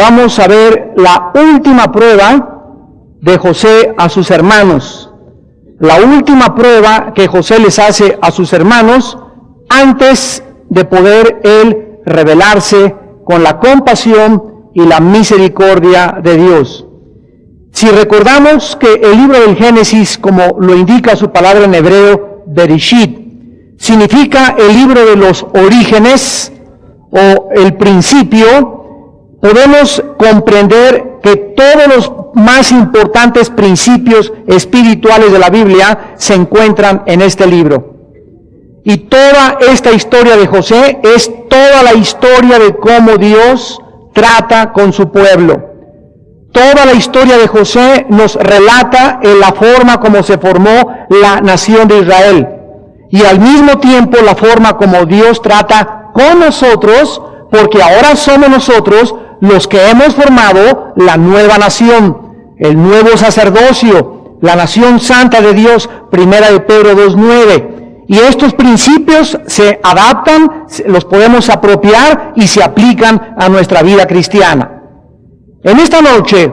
Vamos a ver la última prueba de José a sus hermanos. La última prueba que José les hace a sus hermanos antes de poder él revelarse con la compasión y la misericordia de Dios. Si recordamos que el libro del Génesis, como lo indica su palabra en hebreo, Bereshit, significa el libro de los orígenes o el principio, podemos comprender que todos los más importantes principios espirituales de la Biblia se encuentran en este libro. Y toda esta historia de José es toda la historia de cómo Dios trata con su pueblo. Toda la historia de José nos relata en la forma como se formó la nación de Israel. Y al mismo tiempo la forma como Dios trata con nosotros, porque ahora somos nosotros los que hemos formado la nueva nación, el nuevo sacerdocio, la nación santa de Dios, 1 de Pedro 2:9. Y estos principios se adaptan, los podemos apropiar y se aplican a nuestra vida cristiana. En esta noche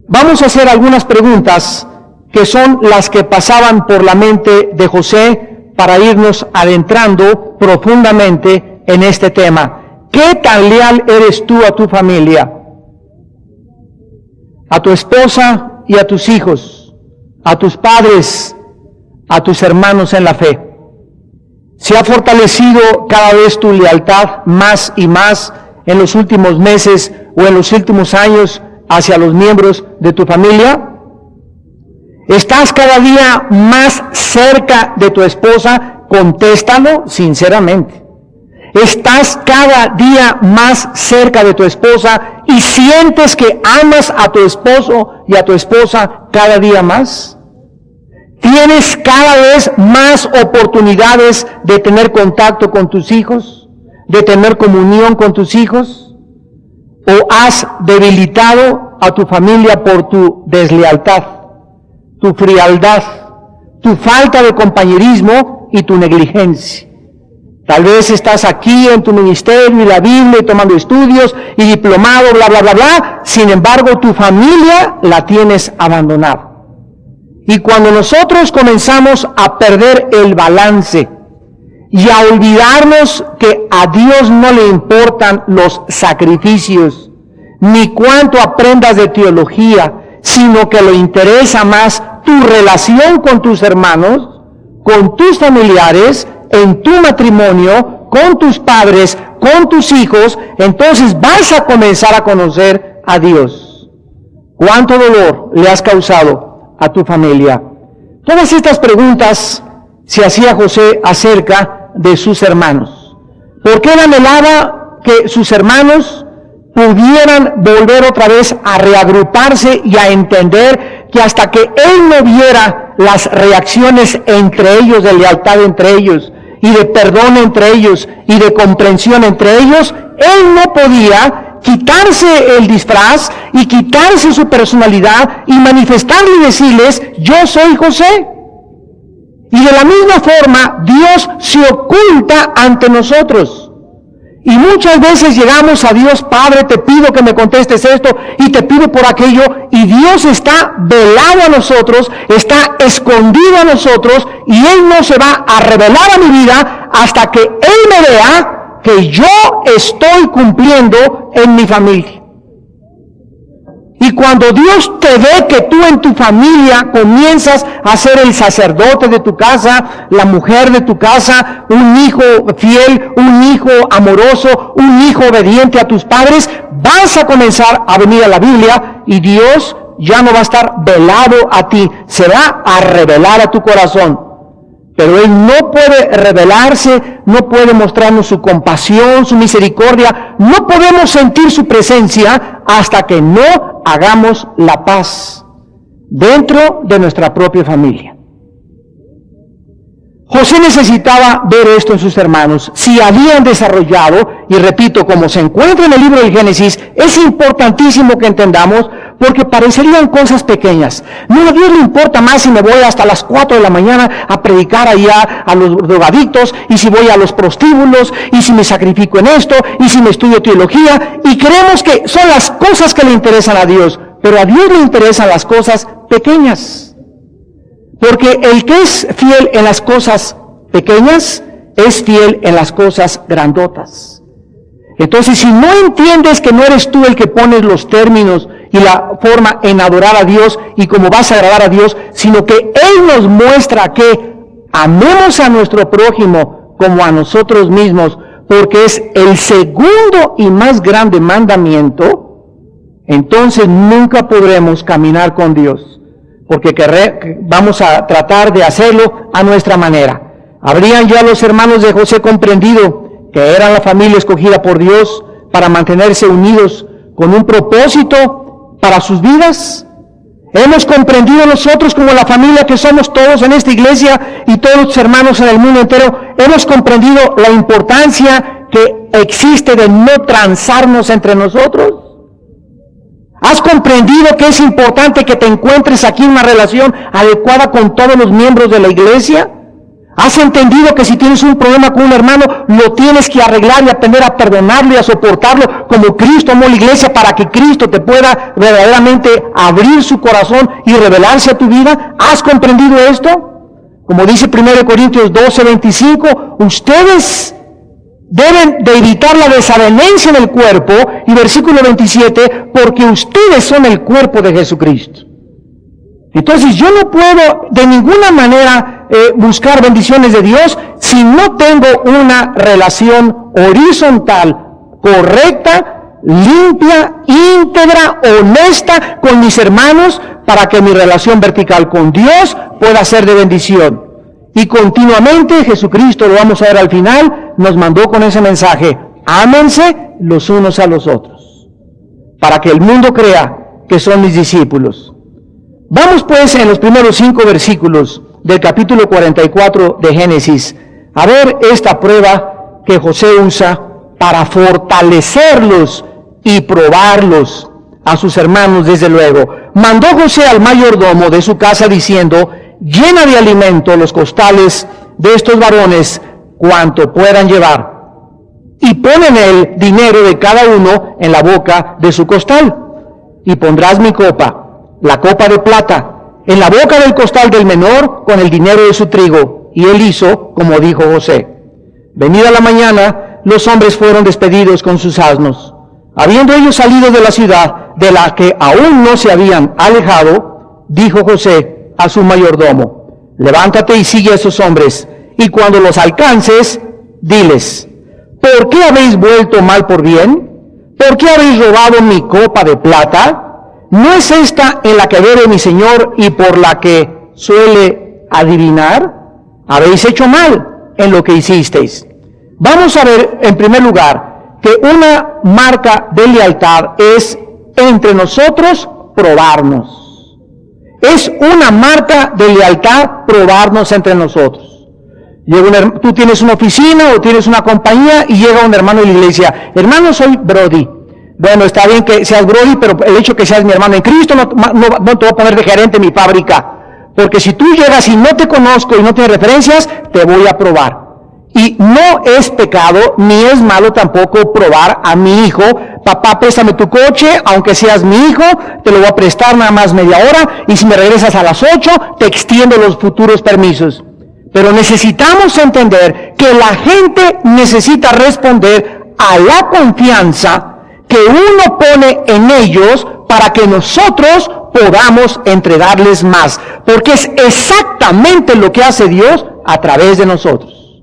vamos a hacer algunas preguntas que son las que pasaban por la mente de José para irnos adentrando profundamente en este tema. ¿Qué tan leal eres tú a tu familia, a tu esposa y a tus hijos, a tus padres, a tus hermanos en la fe? ¿Se ha fortalecido cada vez tu lealtad más y más en los últimos meses o en los últimos años hacia los miembros de tu familia? ¿Estás cada día más cerca de tu esposa? Contéstalo sinceramente. ¿Estás cada día más cerca de tu esposa y sientes que amas a tu esposo y a tu esposa cada día más? ¿Tienes cada vez más oportunidades de tener contacto con tus hijos? ¿De tener comunión con tus hijos? ¿O has debilitado a tu familia por tu deslealtad, tu frialdad, tu falta de compañerismo y tu negligencia? Tal vez estás aquí en tu ministerio y la Biblia y tomando estudios y diplomado, bla, bla, bla, bla. Sin embargo, tu familia la tienes abandonada. Y cuando nosotros comenzamos a perder el balance y a olvidarnos que a Dios no le importan los sacrificios, ni cuánto aprendas de teología, sino que le interesa más tu relación con tus hermanos, con tus familiares, en tu matrimonio, con tus padres, con tus hijos, entonces vas a comenzar a conocer a Dios. ¿Cuánto dolor le has causado a tu familia? Todas estas preguntas se hacía José acerca de sus hermanos. ¿Por qué él anhelaba que sus hermanos pudieran volver otra vez a reagruparse y a entender que hasta que él no viera las reacciones entre ellos, de lealtad entre ellos, y de perdón entre ellos, y de comprensión entre ellos, él no podía quitarse el disfraz y quitarse su personalidad y manifestarle y decirles, yo soy José? Y de la misma forma, Dios se oculta ante nosotros. Y muchas veces llegamos a Dios, Padre, te pido que me contestes esto, y te pido por aquello, y Dios está velado a nosotros, está escondido a nosotros, y Él no se va a revelar a mi vida hasta que Él me vea que yo estoy cumpliendo en mi familia. Y cuando Dios te ve que tú en tu familia comienzas a ser el sacerdote de tu casa, la mujer de tu casa, un hijo fiel, un hijo amoroso, un hijo obediente a tus padres, vas a comenzar a venir a la Biblia y Dios ya no va a estar velado a ti, se va a revelar a tu corazón. Pero Él no puede revelarse, no puede mostrarnos su compasión, su misericordia. No podemos sentir su presencia hasta que no hagamos la paz dentro de nuestra propia familia. José necesitaba ver esto en sus hermanos. Si habían desarrollado, y repito, como se encuentra en el libro del Génesis, es importantísimo que entendamos, porque parecerían cosas pequeñas. No, a Dios le importa más si me voy hasta las 4 de la mañana a predicar allá a los drogadictos, y si voy a los prostíbulos, y si me sacrifico en esto, y si me estudio teología, y creemos que son las cosas que le interesan a Dios, pero a Dios le interesan las cosas pequeñas. Porque el que es fiel en las cosas pequeñas, es fiel en las cosas grandotas. Entonces, si no entiendes que no eres tú el que pones los términos y la forma en adorar a Dios y cómo vas a agradar a Dios, sino que Él nos muestra que amemos a nuestro prójimo como a nosotros mismos, porque es el segundo y más grande mandamiento, entonces nunca podremos caminar con Dios. Porque vamos a tratar de hacerlo a nuestra manera. ¿Habrían ya los hermanos de José comprendido que eran la familia escogida por Dios para mantenerse unidos con un propósito para sus vidas? ¿Hemos comprendido nosotros como la familia que somos todos en esta iglesia y todos los hermanos en el mundo entero? ¿Hemos comprendido la importancia que existe de no transarnos entre nosotros? ¿Has comprendido que es importante que te encuentres aquí en una relación adecuada con todos los miembros de la iglesia? ¿Has entendido que si tienes un problema con un hermano, lo tienes que arreglar y aprender a perdonarlo y a soportarlo como Cristo amó la iglesia para que Cristo te pueda verdaderamente abrir su corazón y revelarse a tu vida? ¿Has comprendido esto? Como dice 1 Corintios 12:25, ustedes deben de evitar la desavenencia en el cuerpo, y versículo 27, porque ustedes son el cuerpo de Jesucristo. Entonces yo no puedo de ninguna manera buscar bendiciones de Dios si no tengo una relación horizontal, correcta, limpia, íntegra, honesta con mis hermanos, para que mi relación vertical con Dios pueda ser de bendición. Y continuamente Jesucristo, lo vamos a ver al final, nos mandó con ese mensaje: ámense los unos a los otros, para que el mundo crea que son mis discípulos. Vamos pues en los primeros 5 versículos del capítulo 44 de Génesis a ver esta prueba que José usa para fortalecerlos y probarlos a sus hermanos. Desde luego, mandó José al mayordomo de su casa diciendo: llena de alimento los costales de estos varones cuanto puedan llevar, y pon en él dinero de cada uno en la boca de su costal, y pondrás mi copa, la copa de plata, en la boca del costal del menor con el dinero de su trigo. Y él hizo como dijo José. Venida la mañana, los hombres fueron despedidos con sus asnos. Habiendo ellos salido de la ciudad, de la que aún no se habían alejado, dijo José a su mayordomo: levántate y sigue a esos hombres, y cuando los alcances, diles: ¿por qué habéis vuelto mal por bien? ¿Por qué habéis robado mi copa de plata? ¿No es esta en la que bebe mi señor y por la que suele adivinar? Habéis hecho mal en lo que hicisteis. Vamos a ver, en primer lugar, que una marca de lealtad es entre nosotros probarnos. Es una marca de lealtad probarnos entre nosotros. Tú tienes una oficina o tienes una compañía y llega un hermano de la iglesia: hermano, soy Brody. Bueno, está bien que seas Brody, pero el hecho que seas mi hermano en Cristo no te voy a poner de gerente en mi fábrica. Porque si tú llegas y no te conozco y no tienes referencias, te voy a probar. Y no es pecado, ni es malo tampoco probar a mi hijo. Papá, préstame tu coche, aunque seas mi hijo, te lo voy a prestar nada más media hora, y si me regresas a las 8, te extiendo los futuros permisos. Pero necesitamos entender que la gente necesita responder a la confianza que uno pone en ellos para que nosotros podamos entregarles más, porque es exactamente lo que hace Dios a través de nosotros.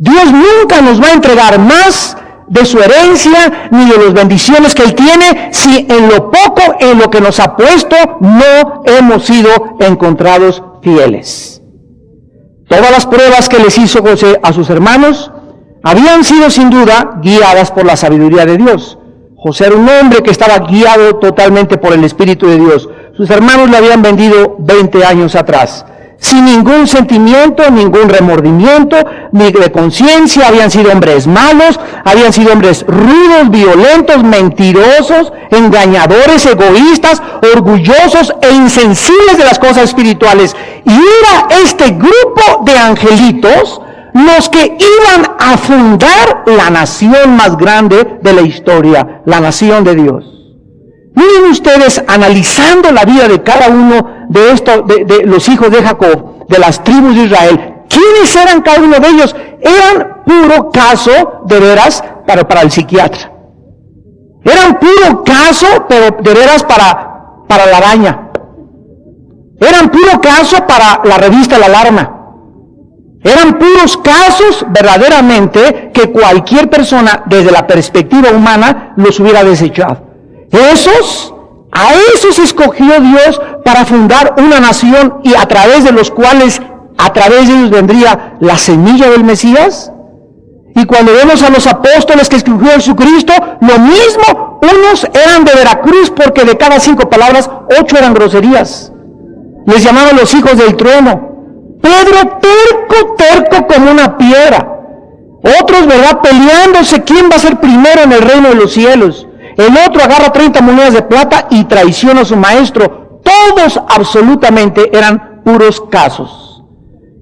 Dios nunca nos va a entregar más de su herencia ni de las bendiciones que Él tiene si en lo poco en lo que nos ha puesto no hemos sido encontrados fieles. Todas las pruebas que les hizo José a sus hermanos habían sido sin duda guiadas por la sabiduría de Dios. José era un hombre que estaba guiado totalmente por el Espíritu de Dios. Sus hermanos le habían vendido 20 años atrás, sin ningún sentimiento, ningún remordimiento, ni de conciencia. Habían sido hombres malos, habían sido hombres rudos, violentos, mentirosos, engañadores, egoístas, orgullosos e insensibles de las cosas espirituales. Y era este grupo de angelitos los que iban a fundar la nación más grande de la historia, la nación de Dios. Miren ustedes, analizando la vida de cada uno de los hijos de Jacob, de las tribus de Israel, ¿quiénes eran cada uno de ellos? Eran puro caso, de veras, para el psiquiatra. Eran puro caso, pero de veras para la araña. Eran puro caso para la revista La Alarma. Eran puros casos verdaderamente que cualquier persona, desde la perspectiva humana, los hubiera desechado. A esos escogió Dios para fundar una nación y a través de los cuales, a través de ellos vendría la semilla del Mesías. Y cuando vemos a los apóstoles que escogió Jesucristo, lo mismo, unos eran de Veracruz porque de cada 5 palabras, 8 eran groserías. Les llamaban los hijos del trueno. Pedro terco como una piedra. Otros, ¿verdad?, peleándose quién va a ser primero en el reino de los cielos. El otro agarra 30 monedas de plata y traiciona a su maestro. Todos absolutamente eran puros casos.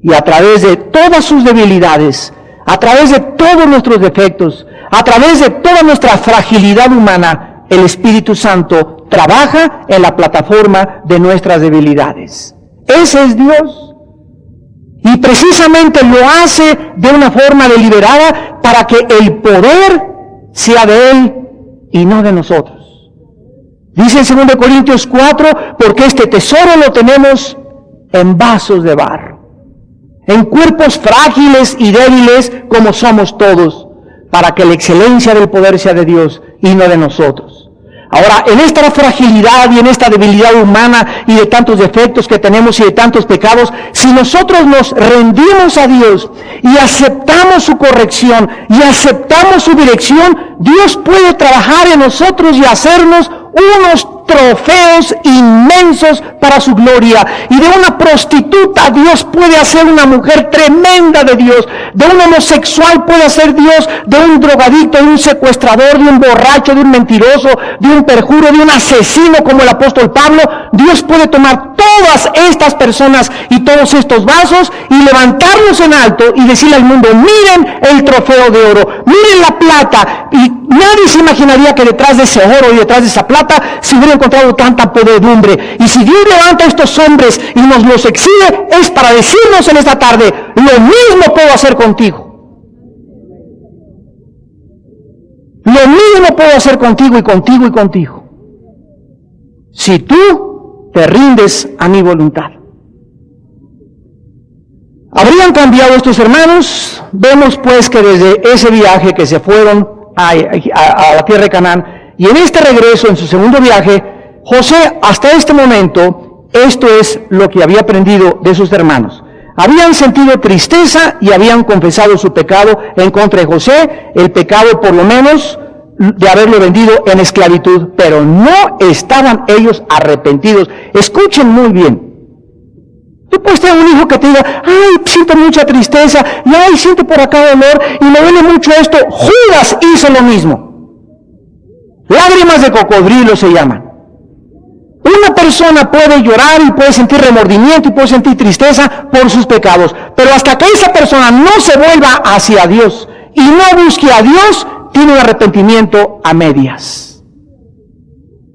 Y a través de todas sus debilidades, a través de todos nuestros defectos, a través de toda nuestra fragilidad humana, el Espíritu Santo trabaja en la plataforma de nuestras debilidades. Ese es Dios. Y precisamente lo hace de una forma deliberada para que el poder sea de Él y no de nosotros. Dice en 2 Corintios 4, porque este tesoro lo tenemos en vasos de barro, en cuerpos frágiles y débiles como somos todos, para que la excelencia del poder sea de Dios y no de nosotros. Ahora, en esta fragilidad y en esta debilidad humana y de tantos defectos que tenemos y de tantos pecados, si nosotros nos rendimos a Dios y aceptamos su corrección y aceptamos su dirección, Dios puede trabajar en nosotros y hacernos unos trofeos inmensos para su gloria. Y de una prostituta Dios puede hacer una mujer tremenda de Dios. De un homosexual puede hacer Dios de un drogadicto, de un secuestrador, de un borracho, de un mentiroso, de un perjuro, de un asesino como el apóstol Pablo. Dios puede tomar todas estas personas y todos estos vasos y levantarlos en alto y decirle al mundo: miren el trofeo de oro, miren la plata. Y nadie se imaginaría que detrás de ese oro y detrás de esa plata se hubiera encontrado tanta podredumbre. Y si Dios levanta a estos hombres y nos los exhibe, es para decirnos en esta tarde: lo mismo puedo hacer contigo. Lo mismo puedo hacer contigo y contigo y contigo, si tú te rindes a mi voluntad. ¿Habrían cambiado estos hermanos? Vemos pues que desde ese viaje que se fueron a la tierra de Canaán, y en este regreso, en su segundo viaje, José, hasta este momento, esto es lo que había aprendido de sus hermanos. Habían sentido tristeza y habían confesado su pecado en contra de José, el pecado por lo menos de haberlo vendido en esclavitud, pero no estaban ellos arrepentidos. Escuchen muy bien. Tú puedes tener un hijo que te diga: ay, siento mucha tristeza, y ay, siento por acá dolor, y me duele mucho esto. Judas hizo lo mismo. Lágrimas de cocodrilo se llaman. Una persona puede llorar y puede sentir remordimiento y puede sentir tristeza por sus pecados, pero hasta que esa persona no se vuelva hacia Dios y no busque a Dios, tiene un arrepentimiento a medias.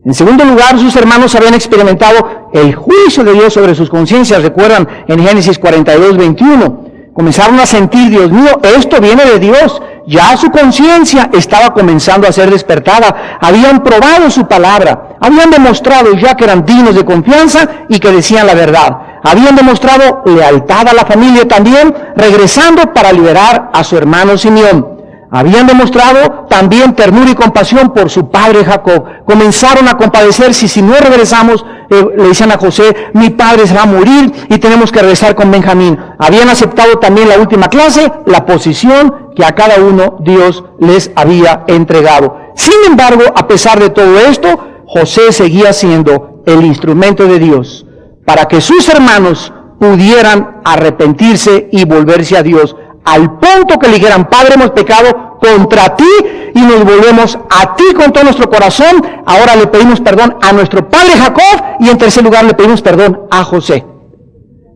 En segundo lugar, sus hermanos habían experimentado el juicio de Dios sobre sus conciencias. Recuerdan en Génesis 42, 21. Comenzaron a sentir: Dios mío, esto viene de Dios. Ya su conciencia estaba comenzando a ser despertada. Habían probado su palabra. Habían demostrado ya que eran dignos de confianza y que decían la verdad. Habían demostrado lealtad a la familia también, regresando para liberar a su hermano Simeón. Habían demostrado también ternura y compasión por su padre Jacob. Comenzaron a compadecerse, si no regresamos, le dicen a José, mi padre se va a morir y tenemos que regresar con Benjamín. Habían aceptado también la última clase, la posición que a cada uno Dios les había entregado. Sin embargo, a pesar de todo esto, José seguía siendo el instrumento de Dios para que sus hermanos pudieran arrepentirse y volverse a Dios, al punto que le dijeran, Padre, hemos pecado contra ti y nos volvemos a ti con todo nuestro corazón. Ahora le pedimos perdón a nuestro padre Jacob y en tercer lugar le pedimos perdón a José.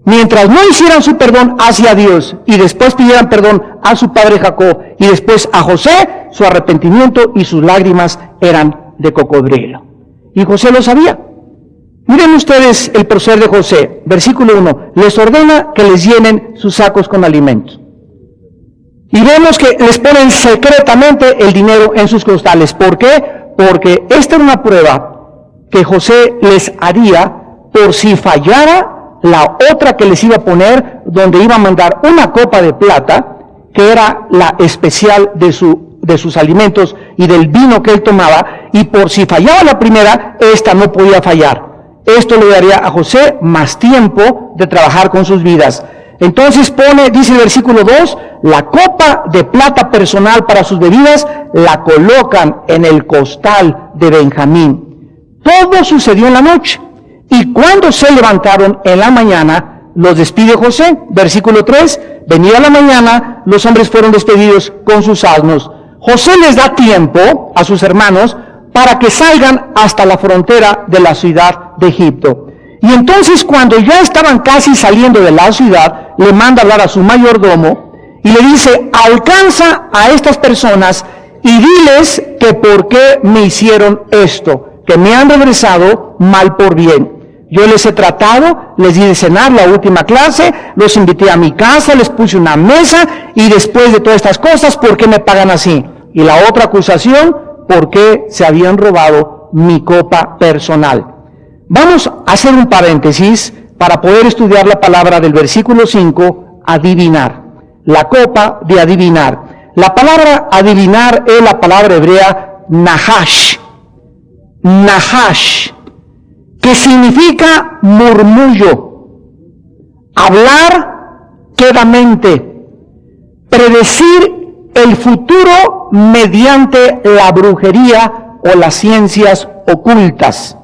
Mientras no hicieran su perdón hacia Dios y después pidieran perdón a su padre Jacob y después a José, su arrepentimiento y sus lágrimas eran de cocodrilo. Y José lo sabía. Miren ustedes el proceder de José. Versículo 1. Les ordena que les llenen sus sacos con alimentos. Y vemos que les ponen secretamente el dinero en sus costales. ¿Por qué? Porque esta era una prueba que José les haría por si fallara la otra que les iba a poner, donde iba a mandar una copa de plata, que era la especial de sus alimentos y del vino que él tomaba, y por si fallaba la primera, esta no podía fallar. Esto le daría a José más tiempo de trabajar con sus vidas. Entonces dice el versículo 2, la copa de plata personal para sus bebidas la colocan en el costal de Benjamín. Todo sucedió en la noche. Y cuando se levantaron en la mañana, los despide José. Versículo 3, venida la mañana, los hombres fueron despedidos con sus asnos. José les da tiempo a sus hermanos para que salgan hasta la frontera de la ciudad de Egipto. Y entonces cuando ya estaban casi saliendo de la ciudad, le manda hablar a su mayordomo y le dice, alcanza a estas personas y diles que por qué me hicieron esto, que me han regresado mal por bien. Yo les he tratado, les di de cenar la última clase, los invité a mi casa, les puse una mesa y después de todas estas cosas, ¿por qué me pagan así? Y la otra acusación, ¿por qué se habían robado mi copa personal? Vamos a hacer un paréntesis para poder estudiar la palabra del versículo 5, adivinar. La copa de adivinar. La palabra adivinar es la palabra hebrea nahash. Nahash, que significa murmullo, hablar quedamente, predecir el futuro mediante la brujería o las ciencias ocultas.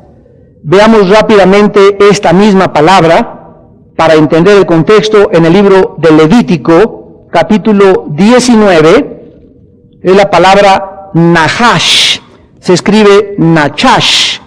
Veamos rápidamente esta misma palabra para entender el contexto en el libro de Levítico, capítulo 19, es la palabra Nahash, se escribe Nachash.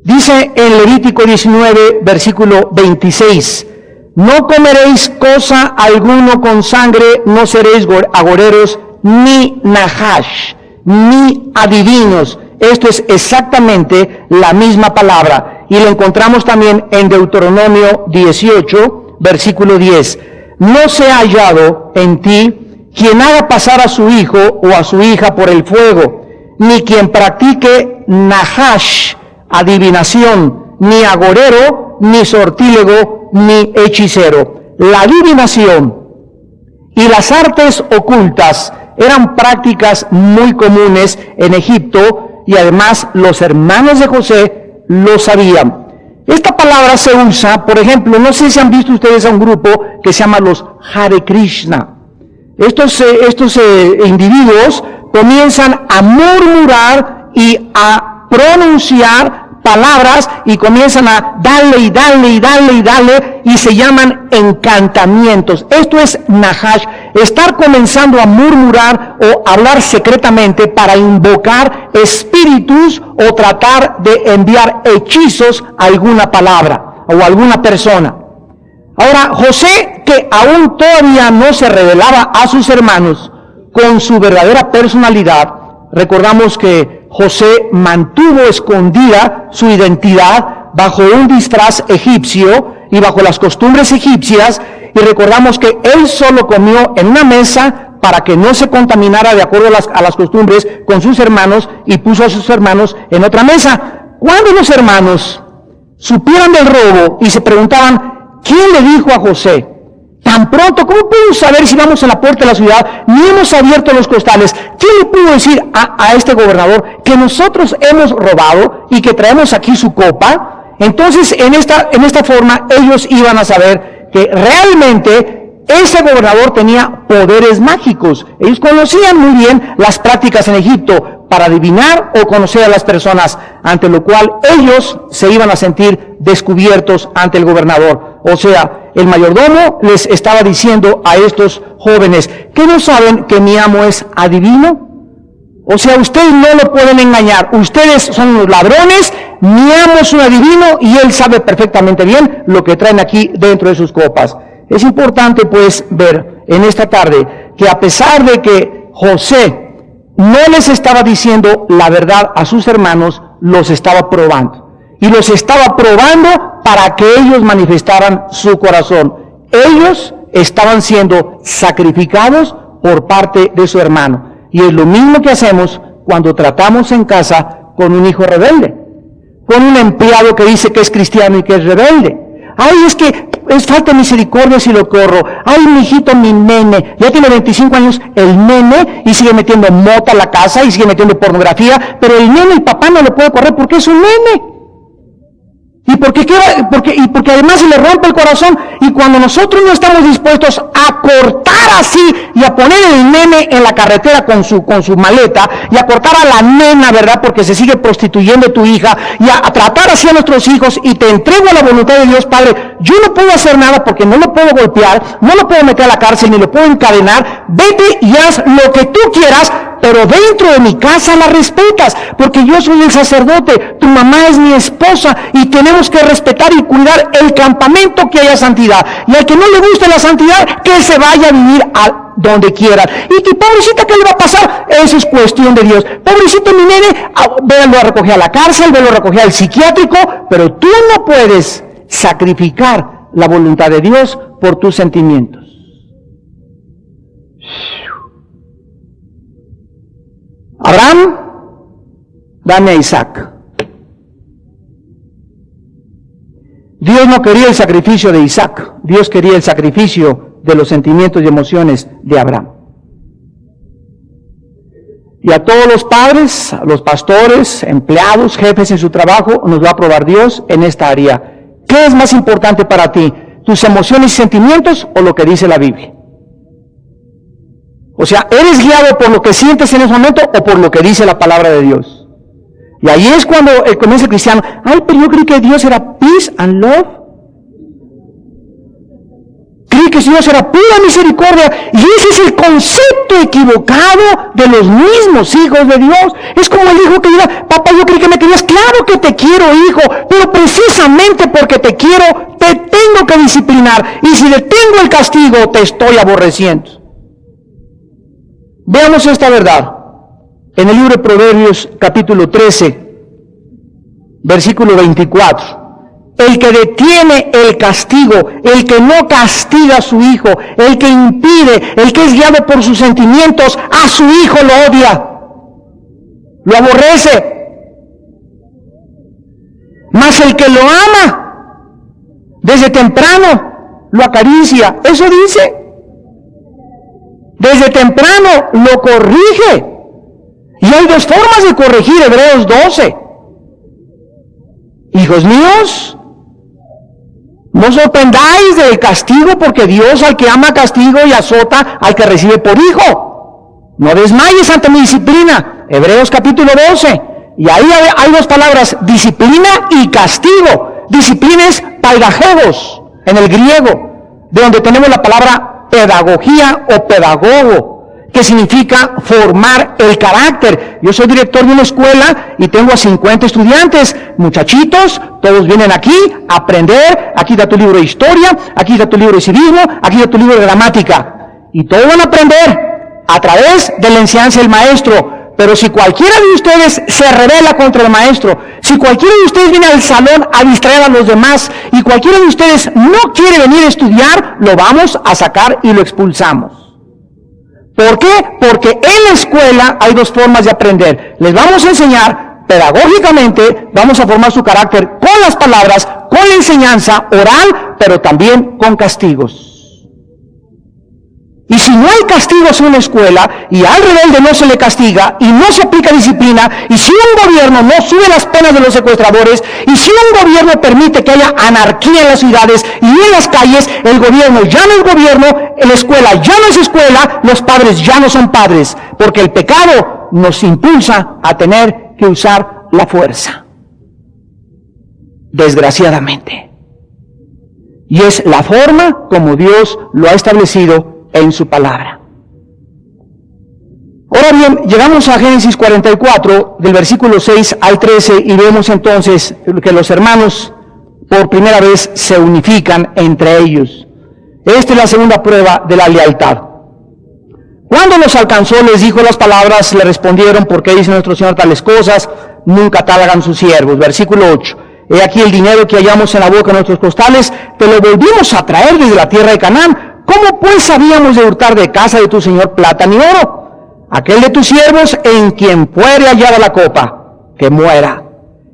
Dice en Levítico 19, versículo 26, no comeréis cosa alguno con sangre, no seréis agoreros, ni Nahash, ni adivinos. Esto es exactamente la misma palabra. Y lo encontramos también en Deuteronomio 18, versículo 10. No se ha hallado en ti quien haga pasar a su hijo o a su hija por el fuego, ni quien practique Nahash, adivinación, ni agorero, ni sortílego, ni hechicero. La adivinación y las artes ocultas eran prácticas muy comunes en Egipto y además los hermanos de José lo sabían. Esta palabra se usa, por ejemplo, no sé si han visto ustedes a un grupo que se llama los Hare Krishna. Estos individuos comienzan a murmurar y a pronunciar palabras y comienzan a darle y darle y darle y darle y se llaman encantamientos. Esto es Nahash, estar comenzando a murmurar o hablar secretamente para invocar espíritus o tratar de enviar hechizos a alguna palabra o a alguna persona. Ahora, José, que aún todavía no se revelaba a sus hermanos con su verdadera personalidad, recordamos que José mantuvo escondida su identidad bajo un disfraz egipcio y bajo las costumbres egipcias, y recordamos que él solo comió en una mesa para que no se contaminara de acuerdo a las costumbres con sus hermanos, y puso a sus hermanos en otra mesa. Cuando los hermanos supieron del robo y se preguntaban, ¿quién le dijo a José Tan pronto, ¿cómo podemos saber si vamos a la puerta de la ciudad? Ni hemos abierto los costales. ¿Quién le pudo decir a este gobernador que nosotros hemos robado y que traemos aquí su copa? Entonces, en esta forma, ellos iban a saber que realmente ese gobernador tenía poderes mágicos. Ellos conocían muy bien las prácticas en Egipto para adivinar o conocer a las personas, ante lo cual ellos se iban a sentir descubiertos ante el gobernador. O sea, el mayordomo les estaba diciendo a estos jóvenes, ¿que no saben que mi amo es adivino? O sea, ustedes no lo pueden engañar, ustedes son los ladrones, mi amo es un adivino y él sabe perfectamente bien lo que traen aquí dentro de sus copas. Es importante pues ver en esta tarde que a pesar de que José no les estaba diciendo la verdad a sus hermanos, los estaba probando. Y los estaba probando para que ellos manifestaran su corazón. Ellos estaban siendo sacrificados por parte de su hermano. Y es lo mismo que hacemos cuando tratamos en casa con un hijo rebelde, con un empleado que dice que es cristiano y que es rebelde. Ay, es que es falta de misericordia si lo corro. Ay, mi hijito, mi nene, ya tiene 25 años el nene y sigue metiendo mota a la casa y sigue metiendo pornografía, pero el nene, el papá no lo puede correr porque es un nene. Y porque además se le rompe el corazón. Y cuando nosotros no estamos dispuestos a cortar así y a poner el nene en la carretera con su maleta y a cortar a la nena, ¿verdad? Porque se sigue prostituyendo tu hija y a tratar así a nuestros hijos y te entrego a la voluntad de Dios, Padre. Yo no puedo hacer nada porque no lo puedo golpear, no lo puedo meter a la cárcel ni lo puedo encadenar. Vete y haz lo que tú quieras, pero dentro de mi casa la respetas, porque yo soy el sacerdote, tu mamá es mi esposa y tenemos que respetar y cuidar el campamento que haya santidad. Y al que no le guste la santidad, que se vaya a vivir a donde quiera. Y que pobrecita, ¿qué le va a pasar? Eso es cuestión de Dios. Pobrecito mi nene, véalo a recoger a la cárcel, véalo a recoger al psiquiátrico, pero tú no puedes sacrificar la voluntad de Dios por tus sentimientos. Abraham, dame a Isaac. Dios no quería el sacrificio de Isaac, Dios quería el sacrificio de los sentimientos y emociones de Abraham. Y a todos los padres, a los pastores, empleados, jefes en su trabajo, nos va a probar Dios en esta área. ¿Qué es más importante para ti? ¿Tus emociones y sentimientos o lo que dice la Biblia? O sea, ¿eres guiado por lo que sientes en ese momento o por lo que dice la palabra de Dios? Y ahí es cuando comienza el cristiano, ay, pero yo creí que Dios era peace and love. Creí que Dios era pura misericordia. Y ese es el concepto equivocado de los mismos hijos de Dios. Es como el hijo que diga, papá, yo creí que me querías. Claro que te quiero, hijo, pero precisamente porque te quiero, te tengo que disciplinar. Y si detengo el castigo, te estoy aborreciendo. Veamos esta verdad en el libro de Proverbios capítulo 13, versículo 24. El que detiene el castigo, el que no castiga a su hijo, el que impide, el que es guiado por sus sentimientos, a su hijo lo odia, lo aborrece. Mas el que lo ama, desde temprano lo acaricia. Eso dice. Desde temprano lo corrige. Y hay dos formas de corregir, Hebreos 12. Hijos míos, no os sorprendáis del castigo, porque Dios al que ama castigo y azota al que recibe por hijo. No desmayes ante mi disciplina. Hebreos capítulo 12. Y ahí hay dos palabras, disciplina y castigo. Disciplina es paidagogos en el griego, de donde tenemos la palabra pedagogía o pedagogo, que significa formar el carácter. Yo soy director de una escuela y tengo a 50 estudiantes, muchachitos, todos vienen aquí a aprender. Aquí está tu libro de historia, aquí está tu libro de civismo, aquí está tu libro de gramática. Y todos van a aprender a través de la enseñanza del maestro. Pero si cualquiera de ustedes se rebela contra el maestro, si cualquiera de ustedes viene al salón a distraer a los demás, y cualquiera de ustedes no quiere venir a estudiar, lo vamos a sacar y lo expulsamos. ¿Por qué? Porque en la escuela hay dos formas de aprender. Les vamos a enseñar pedagógicamente, vamos a formar su carácter con las palabras, con la enseñanza oral, pero también con castigos. Y si no hay castigos en una escuela, y al rebelde no se le castiga, y no se aplica disciplina, y si un gobierno no sube las penas de los secuestradores, y si un gobierno permite que haya anarquía en las ciudades y en las calles, el gobierno ya no es gobierno, la escuela ya no es escuela, los padres ya no son padres, porque el pecado nos impulsa a tener que usar la fuerza. Desgraciadamente. Y es la forma como Dios lo ha establecido en su palabra. Ahora bien, llegamos a Génesis 44, del versículo 6 al 13, y vemos entonces que los hermanos por primera vez se unifican entre ellos. Esta es la segunda prueba de la lealtad. Cuando los alcanzó, les dijo las palabras, le respondieron: ¿por qué dice nuestro Señor tales cosas? Nunca tal hagan sus siervos. Versículo 8. He aquí el dinero que hallamos en la boca de nuestros costales, te lo volvimos a traer desde la tierra de Canaán. ¿Cómo pues habíamos de hurtar de casa de tu Señor plata ni oro? Aquel de tus siervos en quien fuere hallada la copa, que muera.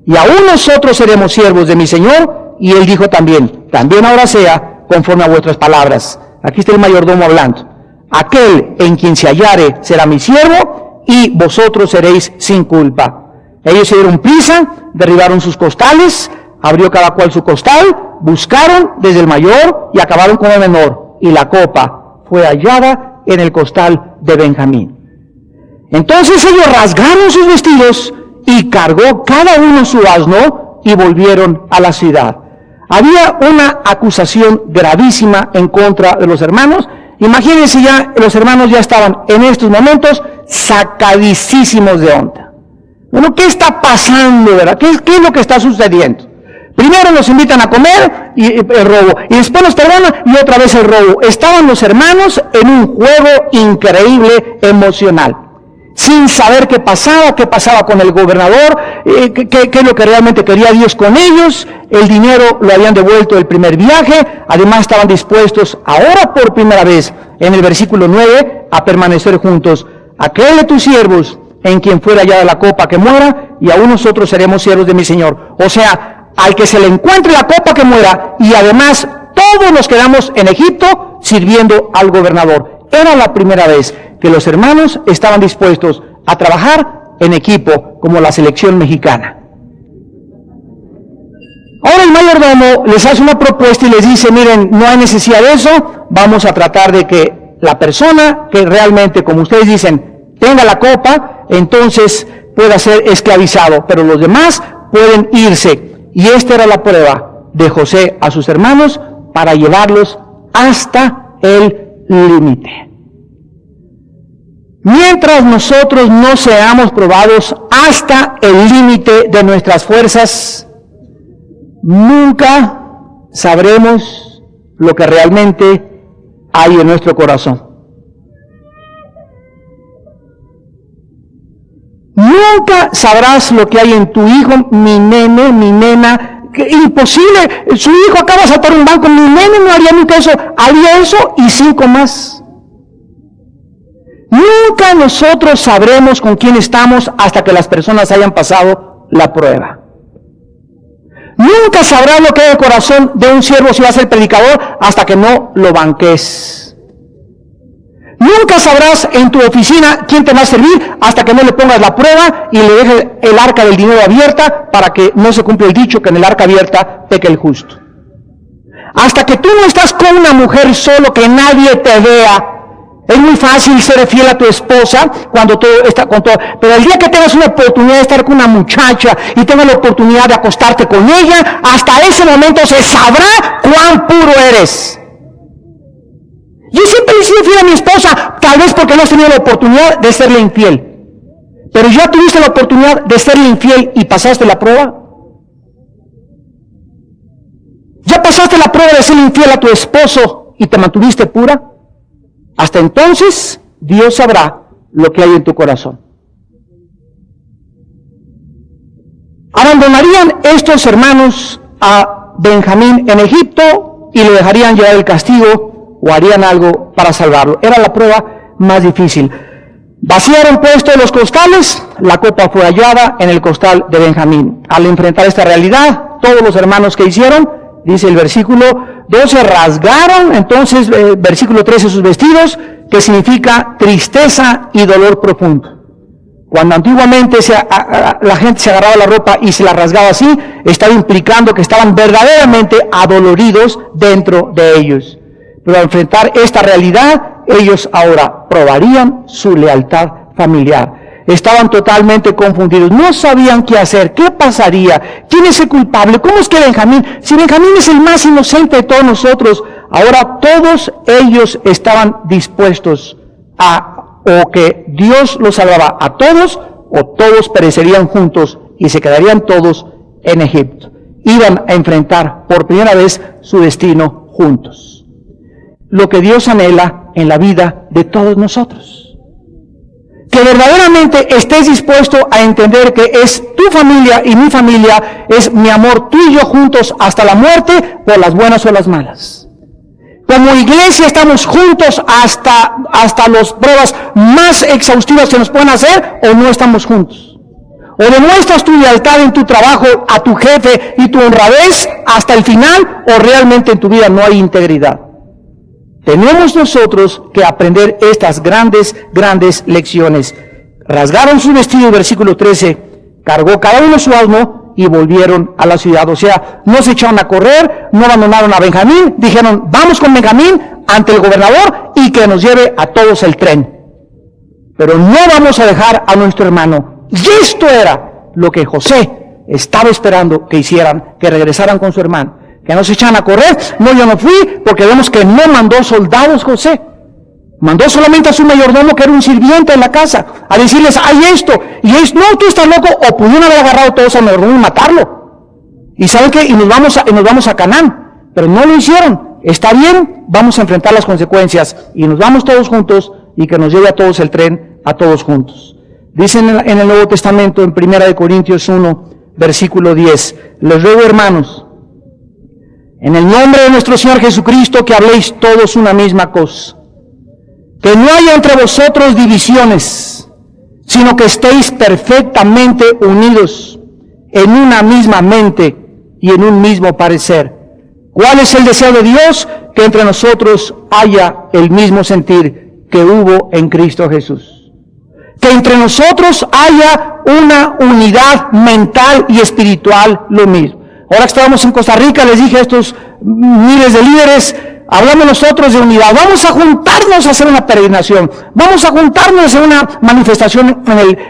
Y aún nosotros seremos siervos de mi Señor. Y él dijo también ahora sea conforme a vuestras palabras. Aquí está el mayordomo hablando. Aquel en quien se hallare será mi siervo, y vosotros seréis sin culpa. Ellos se dieron prisa, derribaron sus costales, abrió cada cual su costal, buscaron desde el mayor y acabaron con el menor. Y la copa fue hallada en el costal de Benjamín. Entonces ellos rasgaron sus vestidos y cargó cada uno su asno y volvieron a la ciudad. Había una acusación gravísima en contra de los hermanos. Imagínense, ya los hermanos ya estaban en estos momentos sacadísimos de onda. Bueno, ¿qué está pasando, verdad? ¿Qué es lo que está sucediendo? Primero nos invitan a comer y el robo, y después nos perdonan y otra vez el robo. Estaban los hermanos en un juego increíble emocional, sin saber qué pasaba con el gobernador, qué es lo que realmente quería Dios con ellos. El dinero lo habían devuelto el primer viaje, además estaban dispuestos ahora por primera vez, en el versículo 9, a permanecer juntos. Aquel de tus siervos en quien fuera hallada la copa, que muera, y aún nosotros seremos siervos de mi Señor. O sea, al que se le encuentre la copa, que muera, y además todos nos quedamos en Egipto sirviendo al gobernador. Era la primera vez que los hermanos estaban dispuestos a trabajar en equipo como la selección mexicana. Ahora el mayordomo les hace una propuesta y les dice: miren, no hay necesidad de eso, vamos a tratar de que la persona que realmente, como ustedes dicen, tenga la copa, entonces pueda ser esclavizado, pero los demás pueden irse. Y esta era la prueba de José a sus hermanos para llevarlos hasta el límite. Mientras nosotros no seamos probados hasta el límite de nuestras fuerzas, nunca sabremos lo que realmente hay en nuestro corazón. Nunca sabrás lo que hay en tu hijo, mi nene, mi nena. Imposible, su hijo acaba de saltar un banco, mi nene no haría nunca eso, haría eso y 5 más. Nunca nosotros sabremos con quién estamos hasta que las personas hayan pasado la prueba. Nunca sabrás lo que hay en el corazón de un siervo si va a ser predicador hasta que no lo banques. Nunca sabrás en tu oficina quién te va a servir hasta que no le pongas la prueba y le dejes el arca del dinero abierta, para que no se cumpla el dicho que en el arca abierta peca el justo. Hasta que tú no estás con una mujer solo, que nadie te vea. Es muy fácil ser fiel a tu esposa cuando todo está con todo, pero el día que tengas una oportunidad de estar con una muchacha y tengas la oportunidad de acostarte con ella, hasta ese momento se sabrá cuán puro eres. Yo siempre he sido fiel a mi esposa, tal vez porque no has tenido la oportunidad de serle infiel. Pero ya tuviste la oportunidad de serle infiel y pasaste la prueba. ¿Ya pasaste la prueba de ser infiel a tu esposo y te mantuviste pura? Hasta entonces, Dios sabrá lo que hay en tu corazón. Abandonarían estos hermanos a Benjamín en Egipto y le dejarían llevar el castigo, o harían algo para salvarlo. Era la prueba más difícil. Vaciaron pues todos los costales, la copa fue hallada en el costal de Benjamín. Al enfrentar esta realidad, todos los hermanos que hicieron, dice el versículo 12, rasgaron, entonces, versículo 13, sus vestidos, que significa tristeza y dolor profundo. Cuando antiguamente la gente se agarraba la ropa y se la rasgaba así, estaba implicando que estaban verdaderamente adoloridos dentro de ellos. Pero al enfrentar esta realidad, ellos ahora probarían su lealtad familiar. Estaban totalmente confundidos, no sabían qué hacer, qué pasaría, quién es el culpable, cómo es que Benjamín, si Benjamín es el más inocente de todos nosotros. Ahora todos ellos estaban dispuestos o que Dios los salvaba a todos, o todos perecerían juntos y se quedarían todos en Egipto. Iban a enfrentar por primera vez su destino juntos. Lo que Dios anhela en la vida de todos nosotros. Que verdaderamente estés dispuesto a entender que es tu familia y mi familia, es mi amor, tú y yo juntos hasta la muerte, por las buenas o las malas. Como iglesia estamos juntos hasta las pruebas más exhaustivas que nos pueden hacer, o no estamos juntos. O demuestras tu lealtad en tu trabajo a tu jefe y tu honradez hasta el final, o realmente en tu vida no hay integridad. Tenemos nosotros que aprender estas grandes lecciones. Rasgaron su vestido, versículo 13, cargó cada uno su asno y volvieron a la ciudad. O sea, no se echaron a correr, no abandonaron a Benjamín, dijeron, vamos con Benjamín ante el gobernador y que nos lleve a todos el tren. Pero no vamos a dejar a nuestro hermano. Y esto era lo que José estaba esperando que hicieran, que regresaran con su hermano. Que no se echaran a correr. No, yo no fui, porque vemos que no mandó soldados José. Mandó solamente a su mayordomo, que era un sirviente en la casa, a decirles, hay esto, y es, no, tú estás loco, o pudieron haber agarrado todos al mayordomo y matarlo. ¿Y saben qué? Y nos vamos a Canaán, pero no lo hicieron. Está bien, vamos a enfrentar las consecuencias, y nos vamos todos juntos, y que nos lleve a todos el tren, a todos juntos. Dicen en el Nuevo Testamento, en 1 Corintios 1, versículo 10, les ruego, hermanos, en el nombre de nuestro Señor Jesucristo, que habléis todos una misma cosa. Que no haya entre vosotros divisiones, sino que estéis perfectamente unidos en una misma mente y en un mismo parecer. ¿Cuál es el deseo de Dios? Que entre nosotros haya el mismo sentir que hubo en Cristo Jesús. Que entre nosotros haya una unidad mental y espiritual lo mismo. Ahora que estábamos en Costa Rica, les dije a estos miles de líderes, hablamos nosotros de unidad. Vamos a juntarnos a hacer una peregrinación. Vamos a juntarnos a hacer una manifestación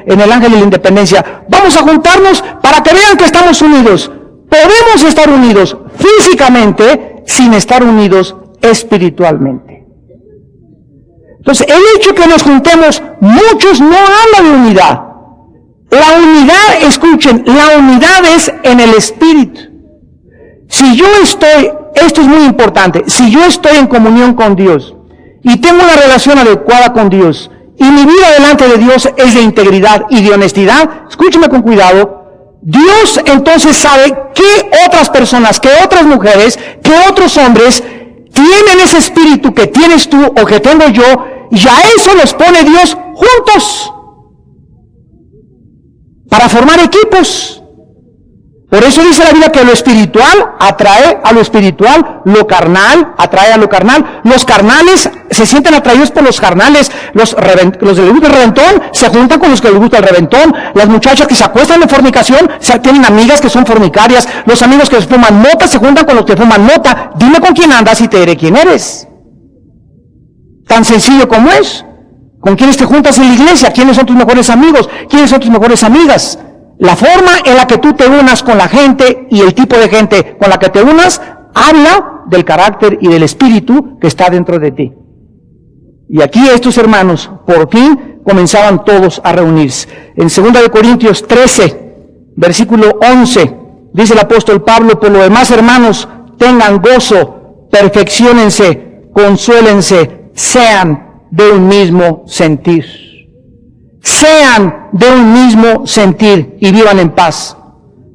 en el Ángel de la Independencia. Vamos a juntarnos para que vean que estamos unidos. Podemos estar unidos físicamente sin estar unidos espiritualmente. Entonces, el hecho que nos juntemos, muchos no hablan de unidad. La unidad, escuchen, la unidad es en el espíritu. Si yo estoy, esto es muy importante, si yo estoy en comunión con Dios y tengo una relación adecuada con Dios y mi vida delante de Dios es de integridad y de honestidad, escúcheme con cuidado, Dios entonces sabe qué otras personas, qué otras mujeres, qué otros hombres tienen ese espíritu que tienes tú o que tengo yo, y a eso los pone Dios juntos para formar equipos. Por eso dice la Biblia que lo espiritual atrae a lo espiritual, lo carnal atrae a lo carnal. Los carnales se sienten atraídos por los carnales. Los que les gusta el reventón se juntan con los que les gusta el reventón. Las muchachas que se acuestan de fornicación tienen amigas que son fornicarias. Los amigos que fuman mota se juntan con los que fuman mota. Dime con quién andas y te diré quién eres. Tan sencillo como es. ¿Con quiénes te juntas en la iglesia? ¿Quiénes son tus mejores amigos? ¿Quiénes son tus mejores amigas? La forma en la que tú te unas con la gente y el tipo de gente con la que te unas, habla del carácter y del espíritu que está dentro de ti. Y aquí estos hermanos, por fin, comenzaban todos a reunirse. En 2 Corintios 13, versículo 11, dice el apóstol Pablo, por lo demás, hermanos, tengan gozo, perfecciónense, consuélense, sean de un mismo sentir. Sean de un mismo sentir y vivan en paz.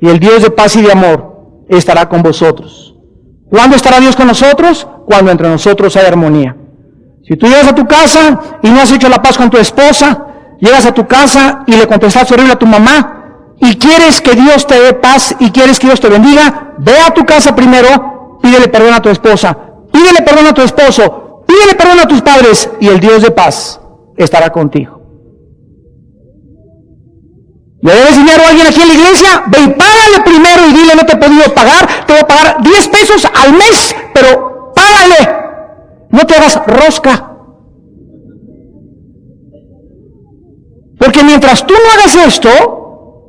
Y el Dios de paz y de amor estará con vosotros. ¿Cuándo estará Dios con nosotros? Cuando entre nosotros hay armonía. Si tú llegas a tu casa y no has hecho la paz con tu esposa, llegas a tu casa y le contestaste horrible a tu mamá, y quieres que Dios te dé paz y quieres que Dios te bendiga, ve a tu casa primero, pídele perdón a tu esposa, pídele perdón a tu esposo, Pídele perdón a tus padres y el Dios de paz estará contigo. ¿Le debes dinero a alguien aquí en la iglesia? Ve y págale primero y dile, no te he podido pagar, te voy a pagar 10 pesos al mes, pero págale. No te hagas rosca. Porque mientras tú no hagas esto,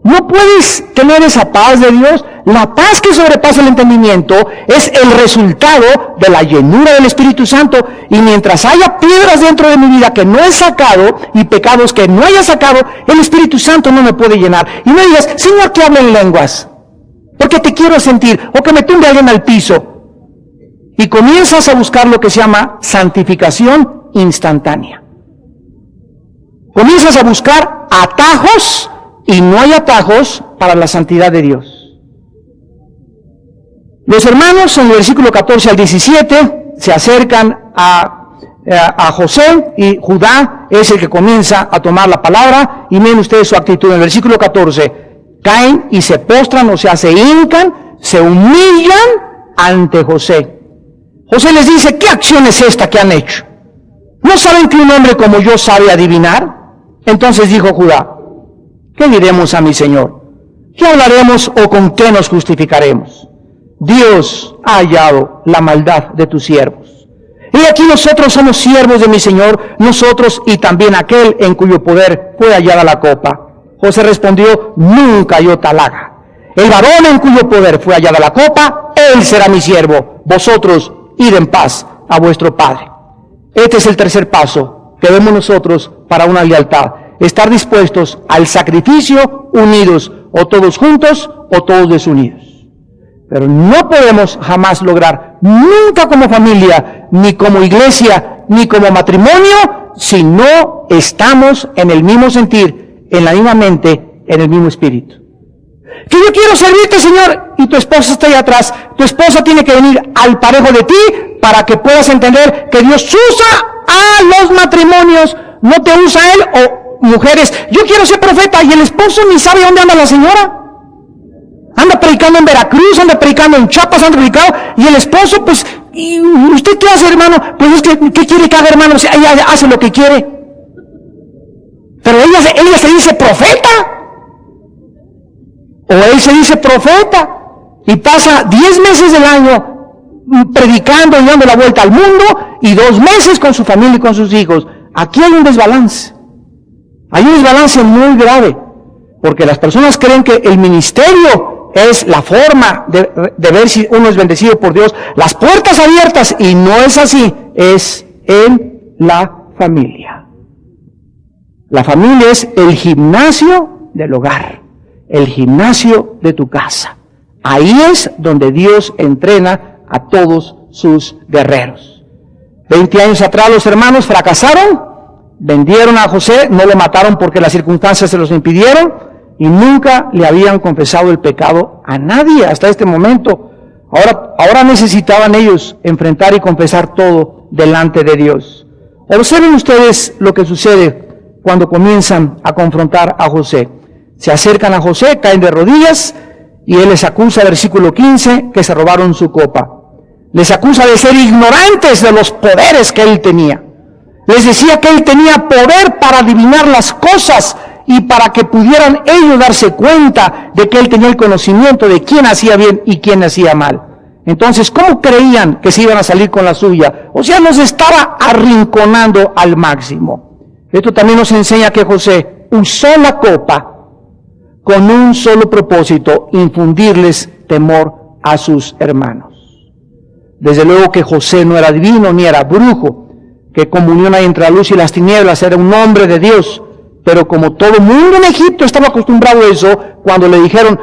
no puedes tener esa paz de Dios. La paz que sobrepasa el entendimiento es el resultado de la llenura del Espíritu Santo. Y mientras haya piedras dentro de mi vida que no he sacado y pecados que no haya sacado, el Espíritu Santo no me puede llenar. Y no digas, Señor, que hable en lenguas, porque te quiero sentir, o que me tumbe alguien al piso. Y comienzas a buscar lo que se llama santificación instantánea. Comienzas a buscar atajos y no hay atajos para la santidad de Dios. Los hermanos en el versículo 14 al 17 se acercan a José y Judá es el que comienza a tomar la palabra y miren ustedes su actitud. En el versículo 14 caen y se postran, o sea, se hincan, se humillan ante José. José les dice, ¿qué acción es esta que han hecho? ¿No saben que un hombre como yo sabe adivinar? Entonces dijo Judá, ¿qué diremos a mi señor? ¿Qué hablaremos o con qué nos justificaremos? Dios ha hallado la maldad de tus siervos. Y aquí nosotros somos siervos de mi señor, nosotros y también aquel en cuyo poder fue hallada la copa. José respondió, nunca halló tal haga. El varón en cuyo poder fue hallada la copa, él será mi siervo. Vosotros id en paz a vuestro padre. Este es el tercer paso que vemos nosotros para una lealtad. Estar dispuestos al sacrificio, unidos, o todos juntos o todos desunidos. Pero no podemos jamás lograr, nunca como familia, ni como iglesia, ni como matrimonio, si no estamos en el mismo sentir, en la misma mente, en el mismo espíritu. Que yo quiero servirte, Señor, y tu esposa está ahí atrás. Tu esposa tiene que venir al parejo de ti para que puedas entender que Dios usa a los matrimonios, no te usa a él o mujeres. Yo quiero ser profeta y el esposo ni sabe dónde anda la señora. Anda predicando en Veracruz, anda predicando en Chiapas, anda predicando, y el esposo, pues, ¿y usted qué hace, hermano? Pues es que, ¿qué quiere que haga, hermano? O sea, ella hace lo que quiere. Pero ella se dice profeta. O él se dice profeta. Y pasa 10 meses del año predicando y dando la vuelta al mundo, y 2 meses con su familia y con sus hijos. Aquí hay un desbalance. Hay un desbalance muy grave. Porque las personas creen que el ministerio es la forma de ver si uno es bendecido por Dios, las puertas abiertas, y no es así, es en la familia. La familia es el gimnasio del hogar, el gimnasio de tu casa. Ahí es donde Dios entrena a todos sus guerreros. 20 años atrás los hermanos fracasaron, vendieron a José, no lo mataron porque las circunstancias se los impidieron, y nunca le habían confesado el pecado a nadie hasta este momento. Ahora necesitaban ellos enfrentar y confesar todo delante de Dios. Observen ustedes lo que sucede cuando comienzan a confrontar a José. Se acercan a José, caen de rodillas, y él les acusa, versículo 15, que se robaron su copa. Les acusa de ser ignorantes de los poderes que él tenía. Les decía que él tenía poder para adivinar las cosas, y para que pudieran ellos darse cuenta de que él tenía el conocimiento de quién hacía bien y quién hacía mal. Entonces, ¿cómo creían que se iban a salir con la suya? O sea, nos estaba arrinconando al máximo. Esto también nos enseña que José usó la copa con un solo propósito: infundirles temor a sus hermanos. Desde luego que José no era divino ni era brujo, que comunión hay entre la luz y las tinieblas, era un hombre de Dios. Pero como todo el mundo en Egipto estaba acostumbrado a eso, cuando le dijeron,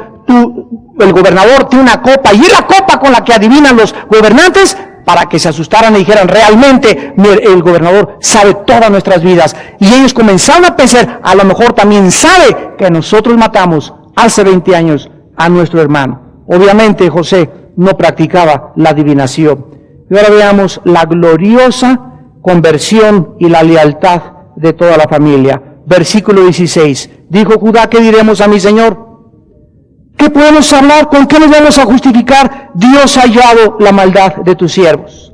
el gobernador tiene una copa, y es la copa con la que adivinan los gobernantes, para que se asustaran y dijeran, realmente el gobernador sabe todas nuestras vidas. Y ellos comenzaron a pensar, a lo mejor también sabe que nosotros matamos hace 20 años a nuestro hermano. Obviamente José no practicaba la adivinación. Y ahora veamos la gloriosa conversión y la lealtad de toda la familia. Versículo 16. Dijo Judá, ¿qué diremos a mi señor? ¿Qué podemos hablar? ¿Con qué nos vamos a justificar? Dios ha hallado la maldad de tus siervos.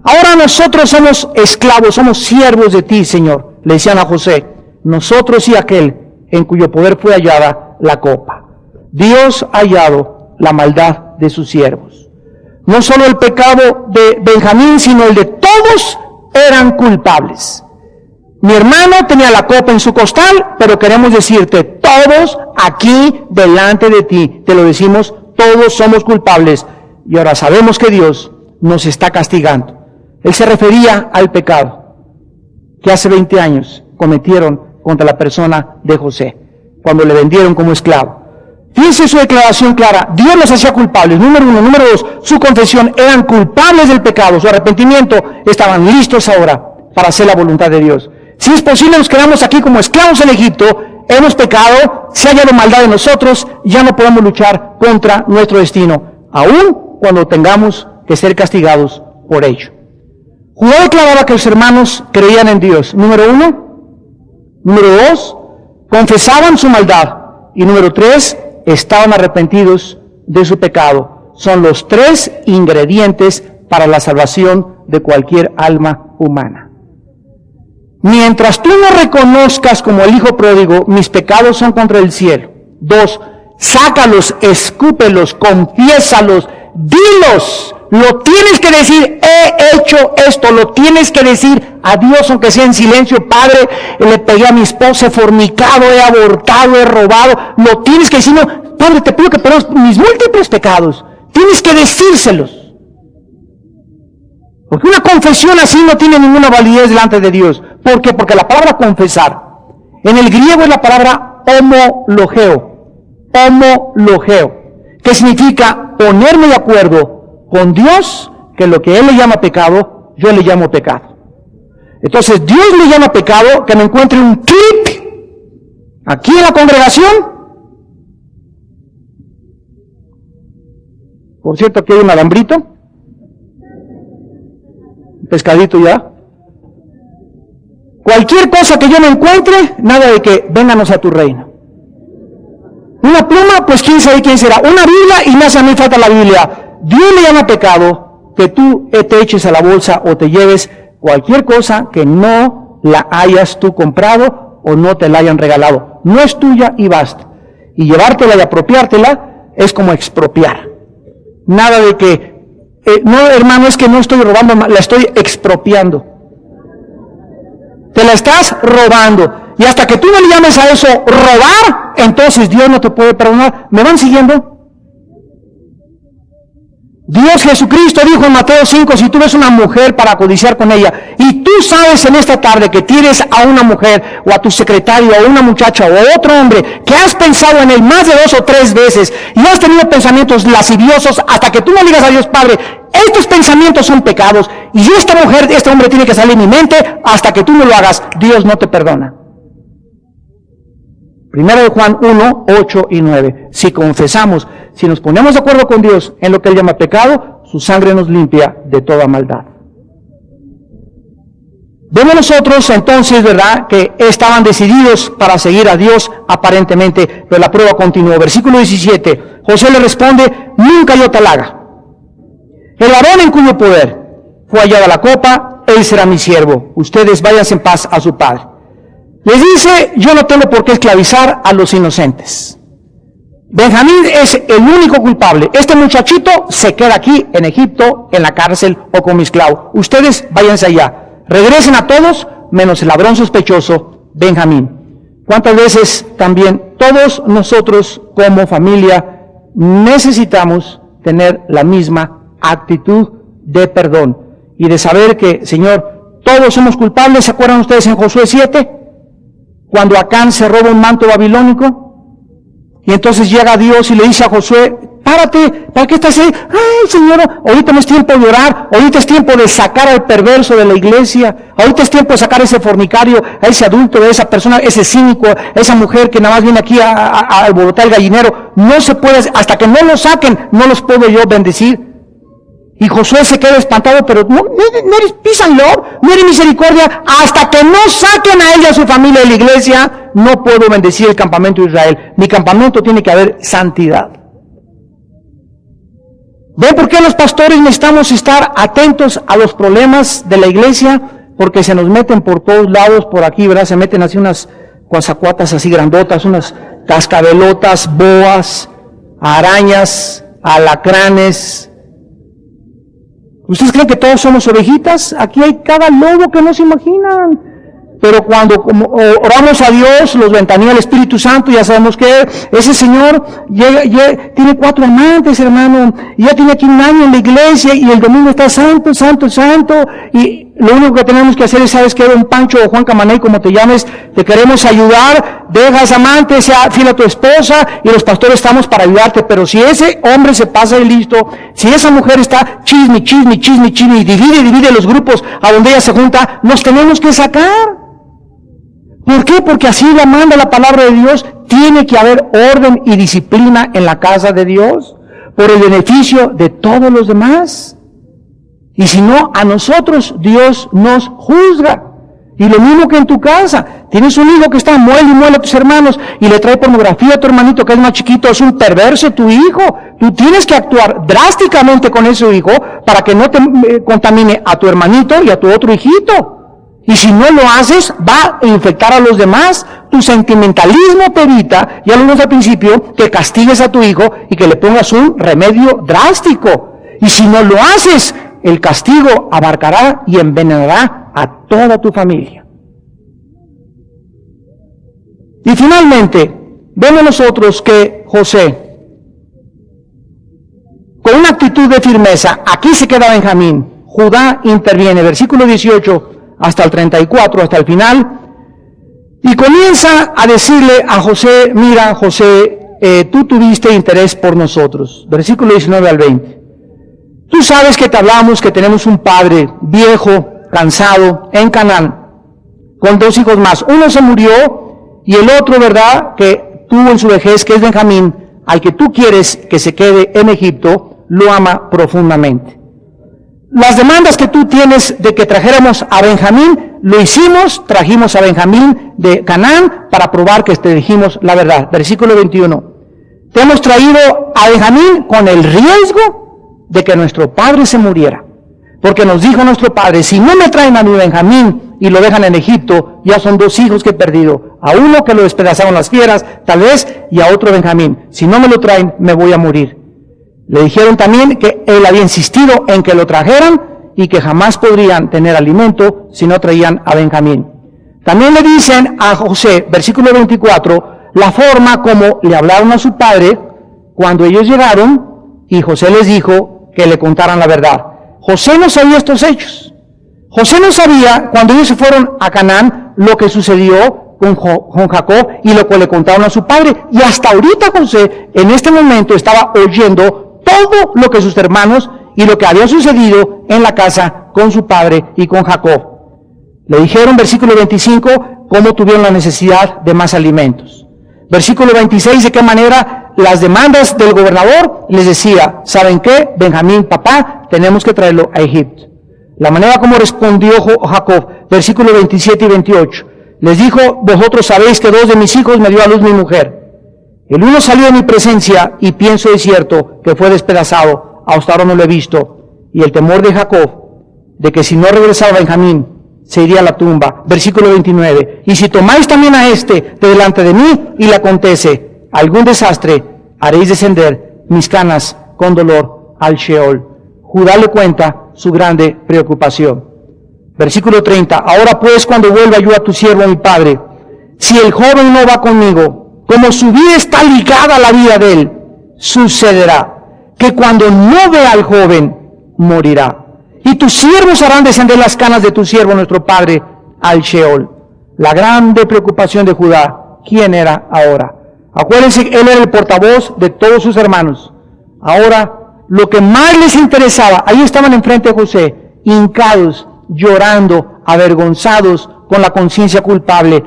Ahora nosotros somos esclavos, somos siervos de ti, Señor. Le decían a José, nosotros y aquel en cuyo poder fue hallada la copa. Dios ha hallado la maldad de sus siervos. No solo el pecado de Benjamín, sino el de todos eran culpables. Mi hermano tenía la copa en su costal, pero queremos decirte, todos aquí delante de ti, te lo decimos, todos somos culpables. Y ahora sabemos que Dios nos está castigando. Él se refería al pecado que hace 20 años cometieron contra la persona de José, cuando le vendieron como esclavo. Fíjense su declaración clara, Dios los hacía culpables, número uno. Número dos, su confesión, eran culpables del pecado, su arrepentimiento, estaban listos ahora para hacer la voluntad de Dios. Si es posible, nos quedamos aquí como esclavos en Egipto, hemos pecado, se ha hallado maldad en nosotros, ya no podemos luchar contra nuestro destino, aun cuando tengamos que ser castigados por ello. Judá declaraba que los hermanos creían en Dios, número uno. Número dos, confesaban su maldad. Y número tres, estaban arrepentidos de su pecado. Son los tres ingredientes para la salvación de cualquier alma humana. Mientras tú no reconozcas como el hijo pródigo, mis pecados son contra el cielo. Dos, sácalos, escúpelos, confiésalos, dilos. Lo tienes que decir, he hecho esto, lo tienes que decir a Dios, aunque sea en silencio. Padre, le pegué a mi esposa, he fornicado, he abortado, he robado. Lo tienes que decir, no, Padre, te pido que perdones mis múltiples pecados. Tienes que decírselos. Porque una confesión así no tiene ninguna validez delante de Dios. ¿Por qué? Porque la palabra confesar, en el griego es la palabra homologeo, que significa ponerme de acuerdo con Dios, que lo que Él le llama pecado, yo le llamo pecado. Entonces, Dios le llama pecado que me encuentre un clip aquí en la congregación. Por cierto, aquí hay un alambrito, un pescadito ya. Cualquier cosa que yo me encuentre, nada de que vénganos a tu reino. Una pluma, pues quién sabe quién será. Una Biblia, y me hace a mí falta la Biblia. Dios le llama pecado que tú te eches a la bolsa o te lleves cualquier cosa que no la hayas tú comprado o no te la hayan regalado. No es tuya y basta. Y llevártela y apropiártela es como expropiar. Nada de que, no hermano, es que no estoy robando, la estoy expropiando. Te la estás robando. Y hasta que tú no le llames a eso robar, entonces Dios no te puede perdonar. ¿Me van siguiendo? Dios Jesucristo dijo en Mateo 5, si tú ves una mujer para codiciar con ella, y tú sabes en esta tarde que tienes a una mujer, o a tu secretario, o a una muchacha, o a otro hombre, que has pensado en él más de 2 o 3 veces, y has tenido pensamientos lasciviosos, hasta que tú no digas a Dios, Padre, estos pensamientos son pecados, y esta mujer, este hombre tiene que salir de mi mente, hasta que tú no lo hagas, Dios no te perdona. 1 de Juan 1, 8 y 9. Si confesamos, si nos ponemos de acuerdo con Dios en lo que Él llama pecado, su sangre nos limpia de toda maldad. Vemos nosotros entonces, ¿verdad?, que estaban decididos para seguir a Dios aparentemente, pero la prueba continuó. Versículo 17, José le responde, nunca yo tal haga. El varón en cuyo poder fue hallada la copa, él será mi siervo. Ustedes váyanse en paz a su padre. Les dice, yo no tengo por qué esclavizar a los inocentes. Benjamín es el único culpable. Este muchachito se queda aquí en Egipto, en la cárcel o como esclavo. Ustedes váyanse allá. Regresen a todos, menos el ladrón sospechoso, Benjamín. ¿Cuántas veces también todos nosotros como familia necesitamos tener la misma actitud de perdón y de saber que, Señor, todos somos culpables? ¿Se acuerdan ustedes en Josué 7? Cuando Acán se roba un manto babilónico, y entonces llega Dios y le dice a Josué, párate, ¿para qué estás ahí? Ay, Señor, ahorita no es tiempo de orar, ahorita es tiempo de sacar al perverso de la iglesia, ahorita es tiempo de sacar a ese fornicario, a ese adulto, a esa persona, ese cínico, a esa mujer que nada más viene aquí a alborotar el gallinero. No se puede, hasta que no lo saquen, no los puedo yo bendecir. Y Josué se queda espantado, pero no eres peace and love, no eres misericordia. Hasta que no saquen a él y a su familia de la iglesia, no puedo bendecir el campamento de Israel. Mi campamento tiene que haber santidad. ¿Ven por qué los pastores necesitamos estar atentos a los problemas de la iglesia? Porque se nos meten por todos lados, por aquí, ¿verdad? Se meten así unas cuazacuatas así grandotas, unas cascabelotas, boas, arañas, alacranes. ¿Ustedes creen que todos somos ovejitas? Aquí hay cada lobo que no se imaginan. Pero cuando oramos a Dios, los ventanilla el Espíritu Santo, ya sabemos que ese Señor tiene 4 amantes, hermano, y ya tiene aquí 1 año en la iglesia, y el domingo está santo, santo, santo, y lo único que tenemos que hacer es, ¿sabes qué? Don Pancho o Juan Camaney, como te llames, te queremos ayudar, deja a ese amante, sea fiel a tu esposa, y los pastores estamos para ayudarte. Pero si ese hombre se pasa de listo, si esa mujer está chisme, y divide los grupos a donde ella se junta, nos tenemos que sacar. ¿Por qué? Porque así la manda la palabra de Dios. Tiene que haber orden y disciplina en la casa de Dios por el beneficio de todos los demás. Y si no, a nosotros Dios nos juzga. Y lo mismo que en tu casa. Tienes un hijo que está muele a tus hermanos y le trae pornografía a tu hermanito que es más chiquito. Es un perverso tu hijo. Tú tienes que actuar drásticamente con ese hijo para que no te contamine a tu hermanito y a tu otro hijito. Y si no lo haces, va a infectar a los demás. Tu sentimentalismo te evita, ya lo vimos al principio, que castigues a tu hijo y que le pongas un remedio drástico. Y si no lo haces, el castigo abarcará y envenenará a toda tu familia. Y finalmente, vemos nosotros que José, con una actitud de firmeza, aquí se queda Benjamín, Judá interviene, versículo 18, hasta el 34, hasta el final, y comienza a decirle a José, mira José, tú tuviste interés por nosotros, versículo 19 al 20. Tú sabes que te hablamos que tenemos un padre viejo, cansado, en Canaán, con 2 hijos más. Uno se murió y el otro, ¿verdad?, que tuvo en su vejez, que es Benjamín, al que tú quieres que se quede en Egipto, lo ama profundamente. Las demandas que tú tienes de que trajéramos a Benjamín, lo hicimos, trajimos a Benjamín de Canaán para probar que te dijimos la verdad. Versículo 21. Te hemos traído a Benjamín con el riesgo de que nuestro padre se muriera. Porque nos dijo nuestro padre, si no me traen a mi Benjamín y lo dejan en Egipto, ya son 2 hijos que he perdido. A uno que lo despedazaron las fieras, tal vez, y a otro Benjamín. Si no me lo traen, me voy a morir. Le dijeron también que él había insistido en que lo trajeran y que jamás podrían tener alimento si no traían a Benjamín. También le dicen a José, versículo 24, la forma como le hablaron a su padre cuando ellos llegaron y José les dijo que le contaran la verdad. José no sabía estos hechos. José no sabía cuando ellos se fueron a Canaán lo que sucedió con Jacob y lo que le contaron a su padre. Y hasta ahorita José en este momento estaba oyendo todo lo que sus hermanos y lo que había sucedido en la casa con su padre y con Jacob. Le dijeron, versículo 25, cómo tuvieron la necesidad de más alimentos. Versículo 26, de qué manera las demandas del gobernador les decía, ¿saben qué? Benjamín, papá, tenemos que traerlo a Egipto. La manera como respondió Jacob, versículo 27 y 28, les dijo, vosotros sabéis que 2 de mis hijos me dio a luz mi mujer. El uno salió de mi presencia y pienso de cierto que fue despedazado, hasta ahora no lo he visto. Y el temor de Jacob, de que si no regresaba Benjamín, se iría a la tumba. Versículo 29. Y si tomáis también a este de delante de mí y le acontece algún desastre, haréis descender mis canas con dolor al Sheol. Judá le cuenta su grande preocupación. Versículo 30. Ahora pues, cuando vuelva yo a tu siervo, mi padre, si el joven no va conmigo, como su vida está ligada a la vida de él, sucederá que cuando no vea al joven, morirá. Y tus siervos harán descender las canas de tu siervo, nuestro padre, al Sheol. La grande preocupación de Judá, ¿quién era ahora? Acuérdense, él era el portavoz de todos sus hermanos. Ahora, lo que más les interesaba, ahí estaban enfrente de José, hincados, llorando, avergonzados, con la conciencia culpable.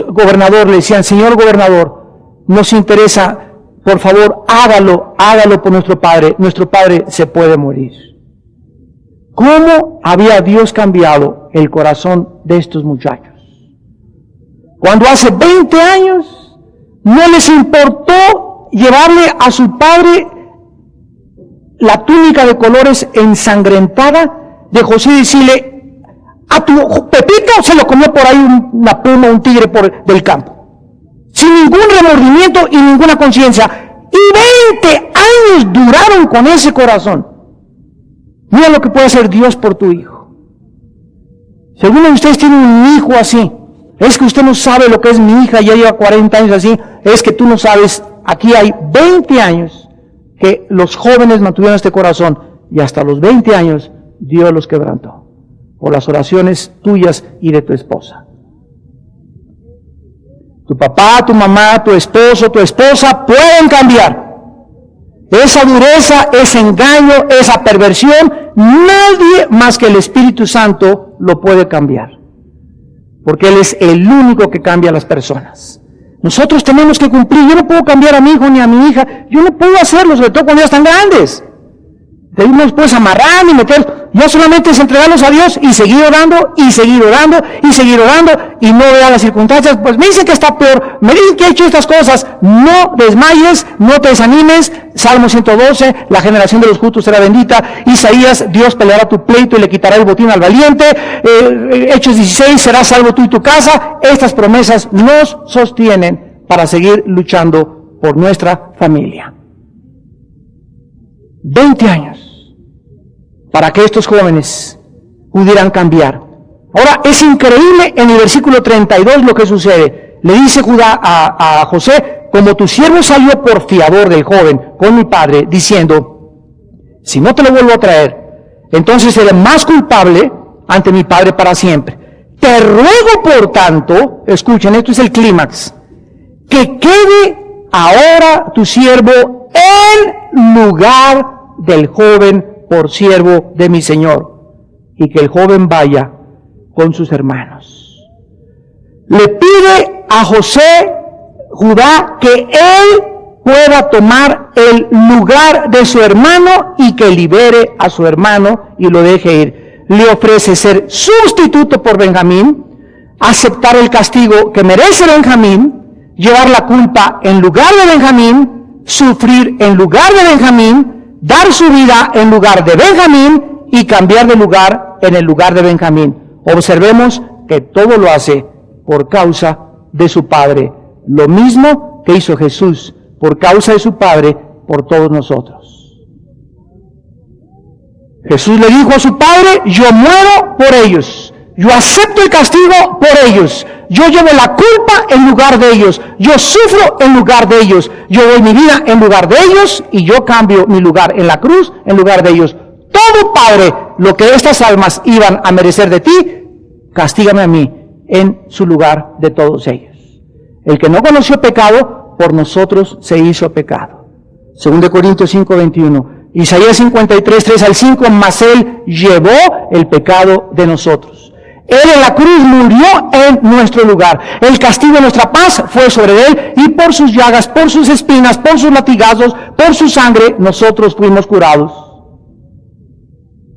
Gobernador, le decían, señor gobernador, nos interesa, por favor, hágalo por nuestro padre se puede morir. ¿Cómo había Dios cambiado el corazón de estos muchachos? Cuando hace 20 años no les importó llevarle a su padre la túnica de colores ensangrentada de José y decirle, a tu Pepito se lo comió por ahí una puma, un tigre del campo. Sin ningún remordimiento y ninguna conciencia. Y 20 años duraron con ese corazón. Mira lo que puede hacer Dios por tu hijo. Si alguno de ustedes tiene un hijo así, es que usted no sabe lo que es mi hija, ya lleva 40 años así, es que tú no sabes, aquí hay 20 años que los jóvenes mantuvieron este corazón y hasta los 20 años Dios los quebrantó por las oraciones tuyas y de tu esposa. Tu papá, tu mamá, tu esposo, tu esposa pueden cambiar. Esa dureza, ese engaño, esa perversión, nadie más que el Espíritu Santo lo puede cambiar. Porque Él es el único que cambia a las personas. Nosotros tenemos que cumplir. Yo no puedo cambiar a mi hijo ni a mi hija. Yo no puedo hacerlo, sobre todo cuando ya están grandes. De ahí no los puedes amarrar ni meter. Ya solamente es entregarlos a Dios y seguir orando, y seguir orando, y seguir orando, y no vean las circunstancias. Pues me dicen que está peor, me dicen que he hecho estas cosas. No desmayes, no te desanimes. Salmo 112, la generación de los justos será bendita. Isaías, Dios peleará tu pleito y le quitará el botín al valiente. Hechos 16, serás salvo tú y tu casa. Estas promesas nos sostienen para seguir luchando por nuestra familia. 20 años para que estos jóvenes pudieran cambiar. Ahora, es increíble en el versículo 32 lo que sucede. Le dice Judá a José, como tu siervo salió por fiador del joven con mi padre, diciendo, si no te lo vuelvo a traer, entonces seré más culpable ante mi padre para siempre. Te ruego, por tanto, escuchen, esto es el clímax, que quede ahora tu siervo en lugar del joven por siervo de mi señor, y que el joven vaya con sus hermanos. Le pide a Judá, que él pueda tomar el lugar de su hermano y que libere a su hermano y lo deje ir. Le ofrece ser sustituto por Benjamín, aceptar el castigo que merece Benjamín, llevar la culpa en lugar de Benjamín, sufrir en lugar de Benjamín, dar su vida en lugar de Benjamín y cambiar de lugar en el lugar de Benjamín. Observemos que todo lo hace por causa de su Padre. Lo mismo que hizo Jesús por causa de su Padre por todos nosotros. Jesús le dijo a su Padre, yo muero por ellos. Yo acepto el castigo por ellos. Yo llevo la culpa en lugar de ellos. Yo sufro en lugar de ellos. Yo doy mi vida en lugar de ellos y yo cambio mi lugar en la cruz en lugar de ellos. Todo, Padre, lo que estas almas iban a merecer de ti, castígame a mí en su lugar de todos ellos. El que no conoció pecado, por nosotros se hizo pecado. 2 Corintios 5:21. Isaías 53, 3 al 5, mas Él llevó el pecado de nosotros. Él en la cruz murió en nuestro lugar. El castigo de nuestra paz fue sobre Él, y por sus llagas, por sus espinas, por sus latigazos, por su sangre, nosotros fuimos curados.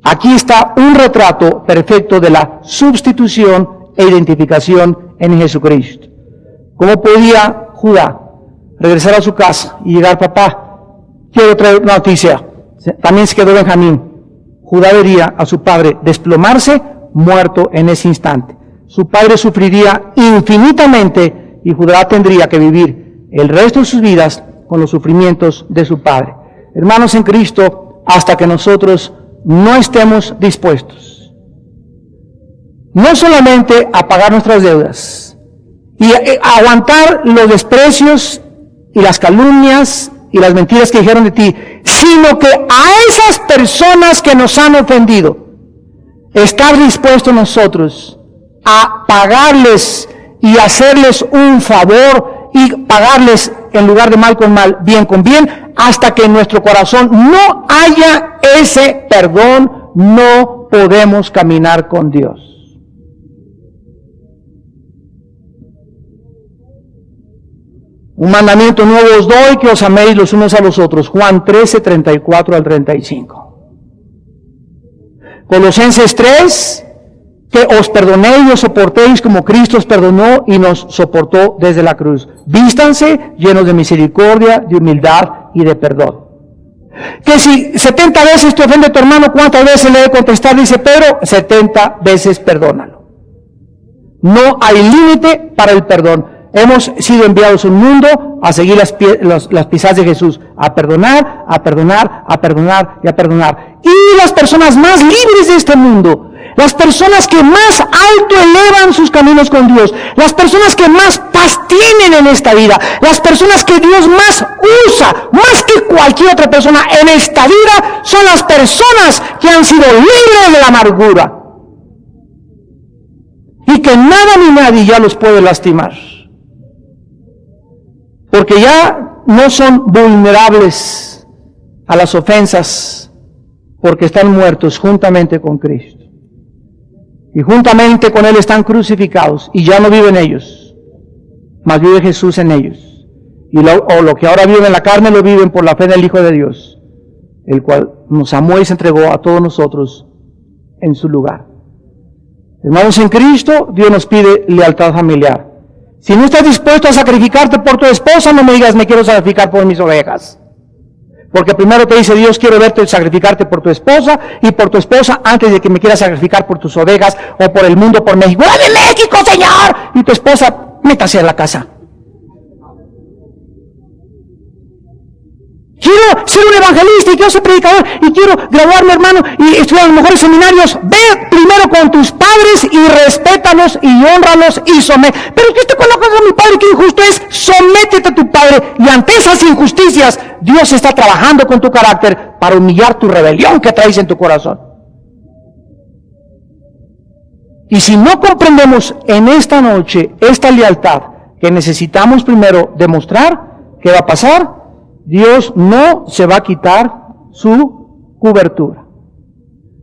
Aquí está un retrato perfecto de la sustitución e identificación en Jesucristo. ¿Cómo podía Judá regresar a su casa y llegar, papá, quiero traer una noticia? También se quedó Benjamín. Judá vería a su padre desplomarse, muerto en ese instante. Su padre sufriría infinitamente y Judá tendría que vivir el resto de sus vidas con los sufrimientos de su padre. Hermanos en Cristo, hasta que nosotros no estemos dispuestos, no solamente a pagar nuestras deudas y a aguantar los desprecios y las calumnias y las mentiras que dijeron de ti, sino que a esas personas que nos han ofendido, estar dispuestos nosotros a pagarles y hacerles un favor y pagarles en lugar de mal con mal, bien con bien, hasta que en nuestro corazón no haya ese perdón, no podemos caminar con Dios. Un mandamiento nuevo os doy, que os améis los unos a los otros. Juan 13, 34 al 35. Colosenses 3, que os perdonéis y os soportéis como Cristo os perdonó y nos soportó desde la cruz. Vístanse llenos de misericordia, de humildad y de perdón. Que si 70 veces te ofende tu hermano, ¿cuántas veces le debe contestar? Dice Pedro, 70 veces perdónalo. No hay límite para el perdón. Hemos sido enviados a un mundo a seguir las pisadas de Jesús, a perdonar, a perdonar, a perdonar y a perdonar. Y las personas más libres de este mundo, las personas que más alto elevan sus caminos con Dios, las personas que más paz tienen en esta vida, las personas que Dios más usa, más que cualquier otra persona en esta vida, son las personas que han sido libres de la amargura. Y que nada ni nadie ya los puede lastimar. Porque ya no son vulnerables a las ofensas, porque están muertos juntamente con Cristo. Y juntamente con Él están crucificados, y ya no viven ellos, mas vive Jesús en ellos. Y lo que ahora viven en la carne, lo viven por la fe del Hijo de Dios, el cual nos amó y se entregó a todos nosotros en su lugar. Hermanos, en Cristo, Dios nos pide lealtad familiar. Si no estás dispuesto a sacrificarte por tu esposa, no me digas, me quiero sacrificar por mis ovejas. Porque primero te dice Dios, quiero verte sacrificarte por tu esposa y por tu esposa antes de que me quieras sacrificar por tus ovejas o por el mundo, por México. ¡Ay, de México, Señor! Y tu esposa, métase a la casa. Quiero ser un evangelista y quiero ser predicador y quiero graduarme, hermano, y estudiar en los mejores seminarios. Ve primero con tus padres y respétalos y honralos y somete. Pero ¿qué te colocas a mi padre? ¿Qué injusto es? Sométete a tu padre. Y ante esas injusticias, Dios está trabajando con tu carácter para humillar tu rebelión que traes en tu corazón. Y si no comprendemos en esta noche esta lealtad que necesitamos primero demostrar, ¿qué va a pasar? Dios no se va a quitar su cobertura.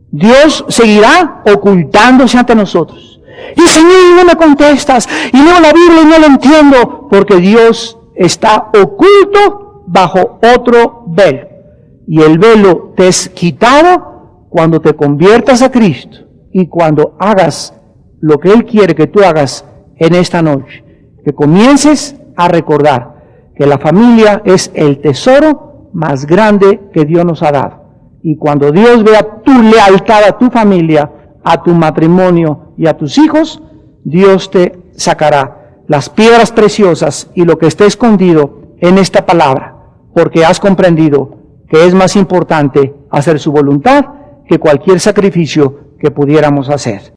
Dios seguirá ocultándose ante nosotros. Y Señor, no me contestas, y leo la Biblia y no lo entiendo, porque Dios está oculto bajo otro velo. Y el velo te es quitado cuando te conviertas a Cristo y cuando hagas lo que Él quiere que tú hagas en esta noche. Que comiences a recordar que la familia es el tesoro más grande que Dios nos ha dado. Y cuando Dios vea tu lealtad a tu familia, a tu matrimonio y a tus hijos, Dios te sacará las piedras preciosas y lo que esté escondido en esta palabra, porque has comprendido que es más importante hacer su voluntad que cualquier sacrificio que pudiéramos hacer.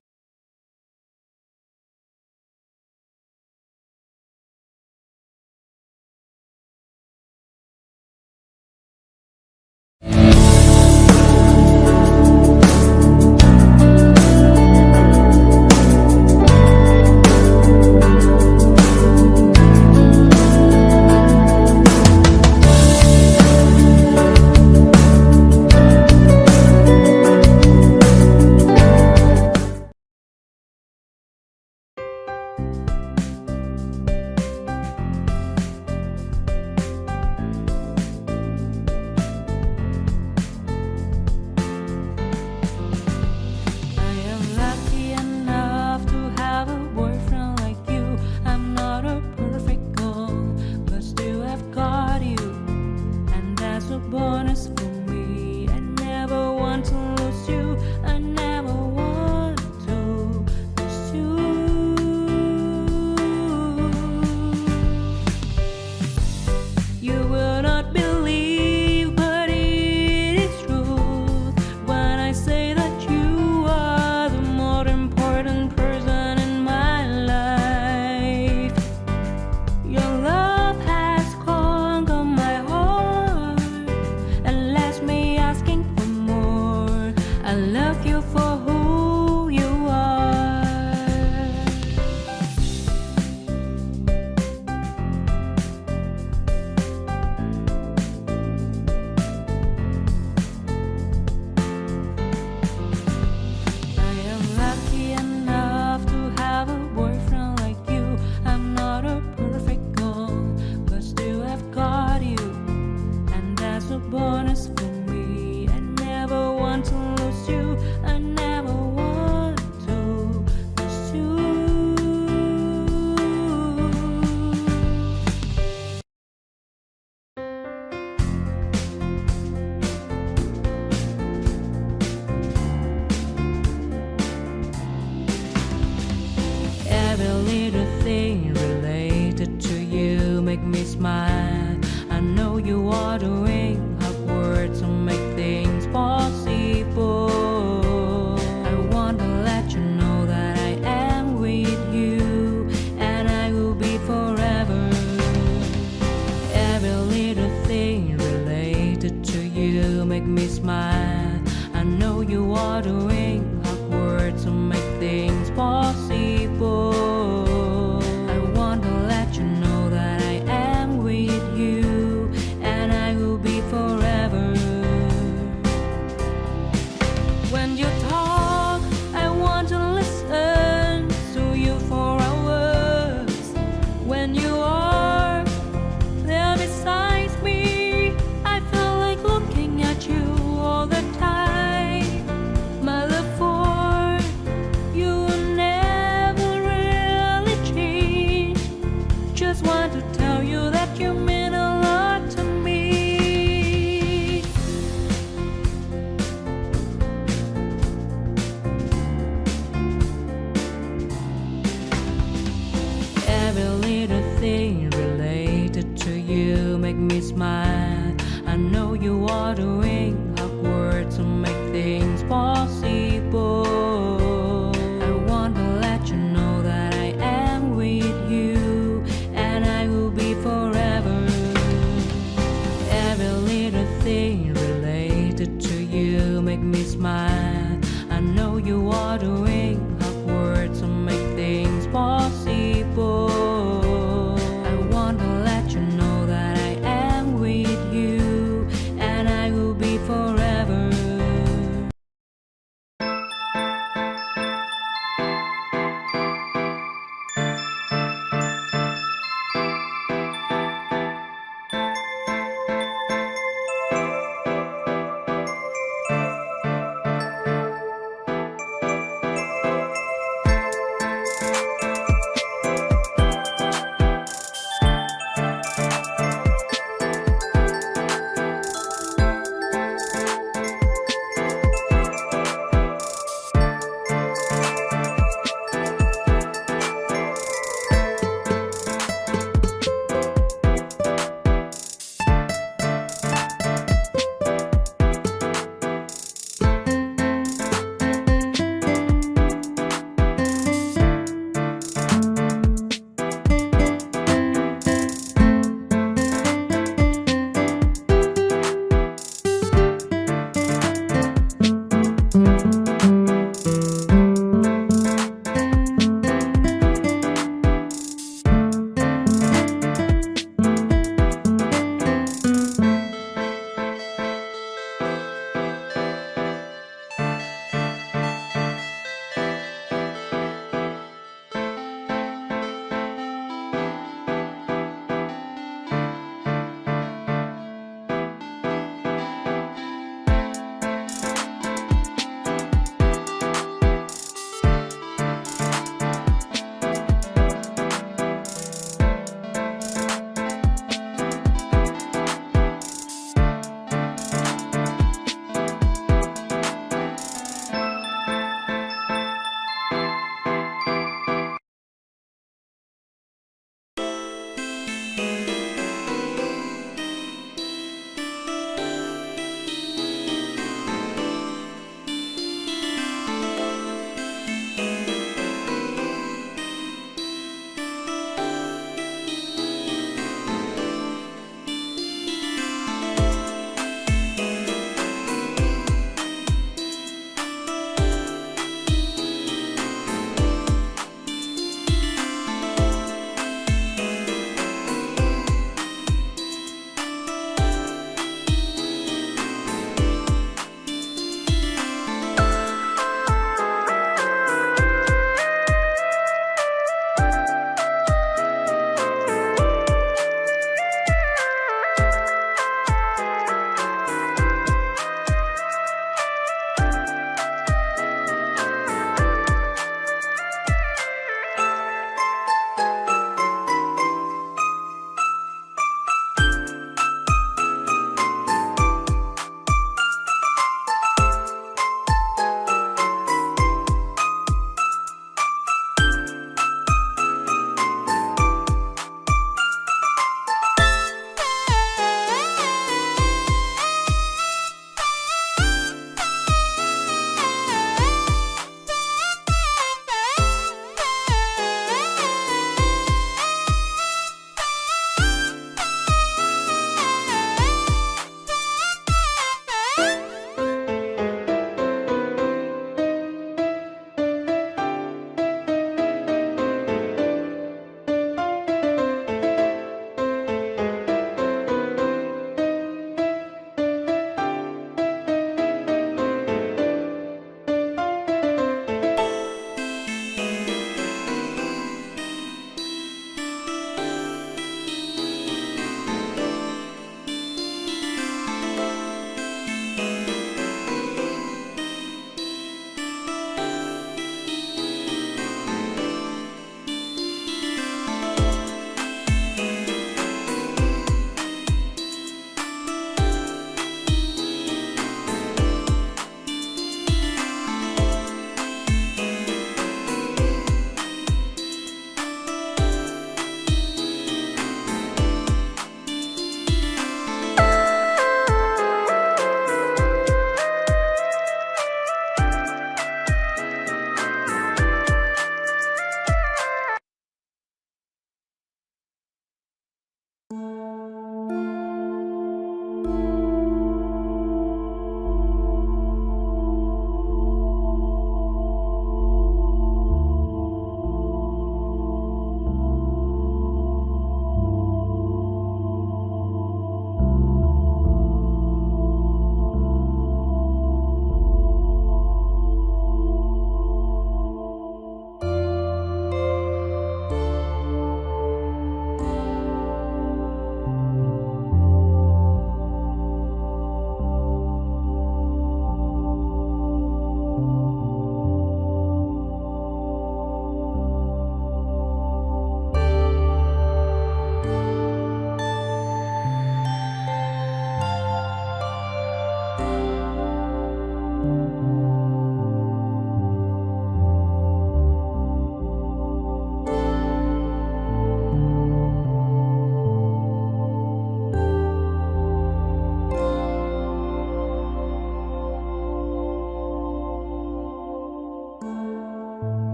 smile. I know you are doing hard work to make things possible. I want to let you know that I am with you, and I will be forever. Every little thing related to you make me smile. I know you are doing hard work to make things possible. I want to let you know that I am with you, and I will be forever. When you talk, I want to listen to you for hours. When you are there beside me, I feel like looking at you all the time. My love for you will never really change. Just want to tell you that you mean a lot to me. Every little thing related to you make me smile. I know you are doing hard work to make things possible. I want to let you know that I am with you, and I will be forever. Every little thing related to you make me smile. I know you are doing hard work to make things possible. I want to let you know that I am with you, and I will be forever.